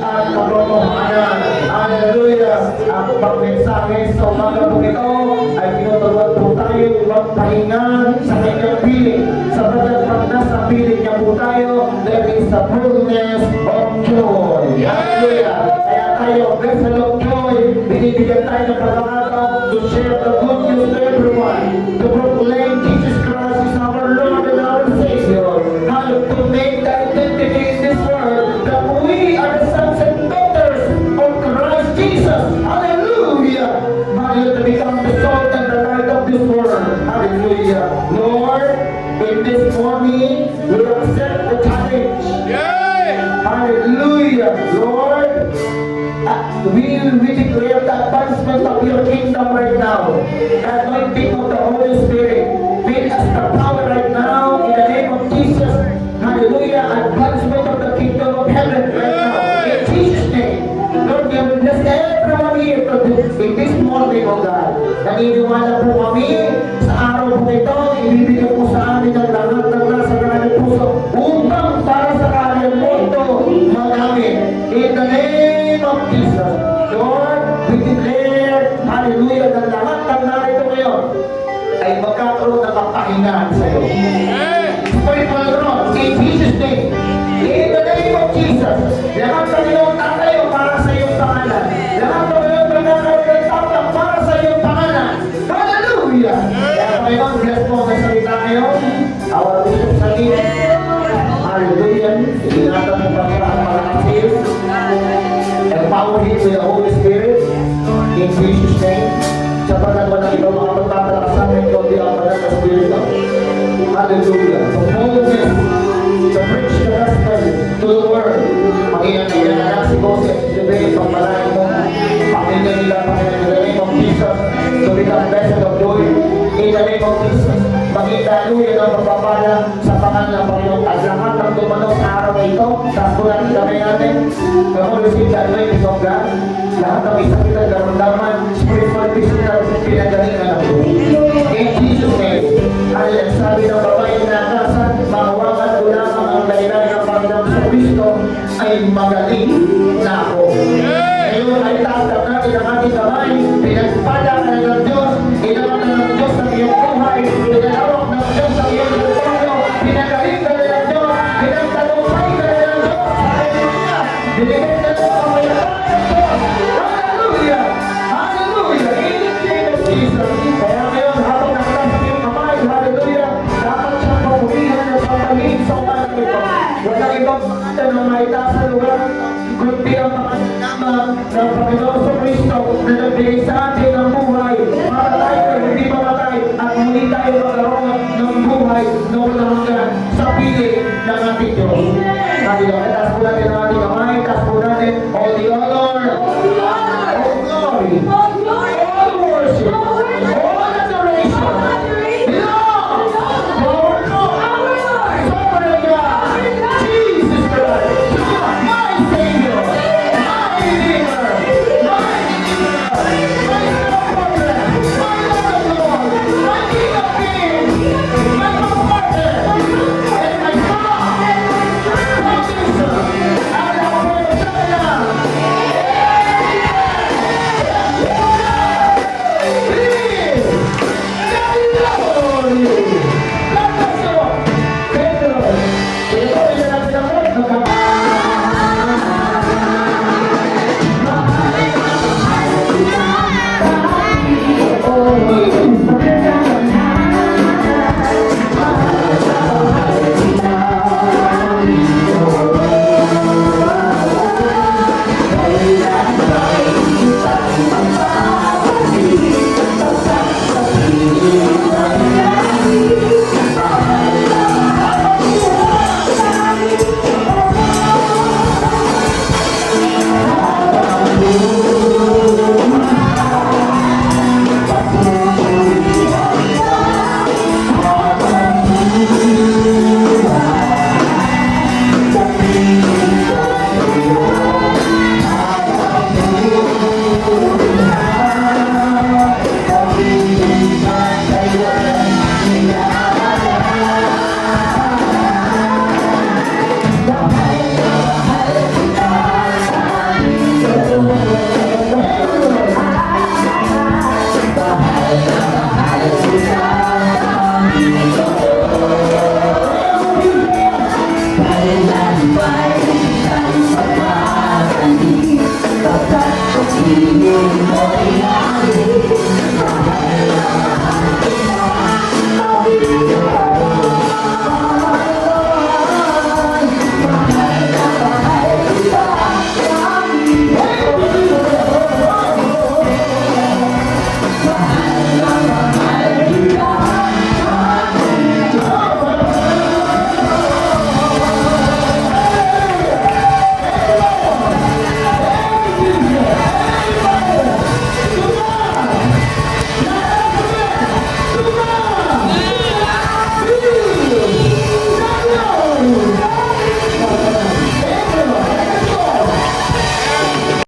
S4: at katotohanan. Hallelujah. Ang pagmensahe sa umaga po ito ay tinuturuan po tayo magpahinga sa kanyang piling. Sapagkat pag nasa piling niya po tayo, there is the fullness of joy. Hallelujah. Kaya tayo, vessel of joy, binibigyan tayo ng pagkakataon to share the good news to everyone, to proclaim Jesus Christ is our Lord and our Savior, how to make the identity in this world that we are the sons and daughters of Christ Jesus. Hallelujah! Hallelujah, to become the salt and the light of this world. Hallelujah. Lord, in this morning, we accept the challenge. Hallelujah. Lord, we declare the advancement of your kingdom right now. The anointing of the Holy Spirit. Fill us the power right now in the name of Jesus. Hallelujah. Advancement of the kingdom of heaven right now. In Jesus' name. Lord, you will bless everyone here in this morning, O God. Naniniwala po kami sa araw po ito, ibibigay po sa amin ang lahat ng nasa kanyang puso upang para sa kanyang mo ito magamit. In the name of Jesus. Lord, we declare, hallelujah, na lahat ng narito ngayon ay magkakaroon ng kapahingahan sa iyo. Spiritual growth, in Jesus' name. In the name of Jesus. Lahat ng iyong tatayo para sa iyong pangalan. Lahat ng iyong magkakaroon ng tatak para sa iyong pangalan. Hallelujah! Kaya Panginoon, bless mo ang salita ngayon. Our Bishop Salim. Hallelujah. Ingatan mo pa siya ang palakasin. Empower him with the Holy Spirit. In Jesus' name. Sapagkat walang ibang mga magpapalakas sa amin kundi ang banal na Espiritu. Hallelujah. So boldness to preach the gospel to the world. Mag-iyan na si Joseph, Jose, pagpalain mo. Pakinggan nila, Panginoon, in the name of Jesus. To become vessel of joy. In the name of Jesus. Maging daluyan ang pagpapala sa pangalan ng Panginoon. At lahat ng tumanaw sa araw na ito, taas po natin kami natin. Kung receive the anointing of God, lahat ng isang kitang karamdaman, spiritual, physical, pinagalingan ng Diyos. In Jesus' name. Ay, sabi ng babae na nasa, mahawakan ko lamang ang laylayan ng Panginoon sa Kristo ay magaling na ako. Ngayon ay taas natin ang ating kamay, pinagpada ka ng Diyos, inawak na ng Diyos ang iyong buhay, pinalawak ng Diyos ang iyong puso, pinagaling ka ng Diyos, pinagtalumpay ka ng Diyos. Hallelujah! Binigay ka ng pamayaran ng Diyos. Hallelujah! Hallelujah! In the name of Jesus. Kaya ngayon, habang nakataas ang iyong kamay, hallelujah, dapat siyang pamulihan ng pamangin sa umalang ito. Walang ibang pangalan ng maitaas sa lugar, kundi ang pangalan naman ng Panginoon sa Kristo na nagbigay sa atin ng buhay para tayo na hindi mamatay at muli tayo magkaroon ng buhay na walang hanggan sa piling ng ating Diyos. Hallelujah. Taas po natin ang ating kamay, taas po natin all the honor, all glory, all worship, all adoration belongs to our Lord, sovereign God, Jesus Christ, my Savior.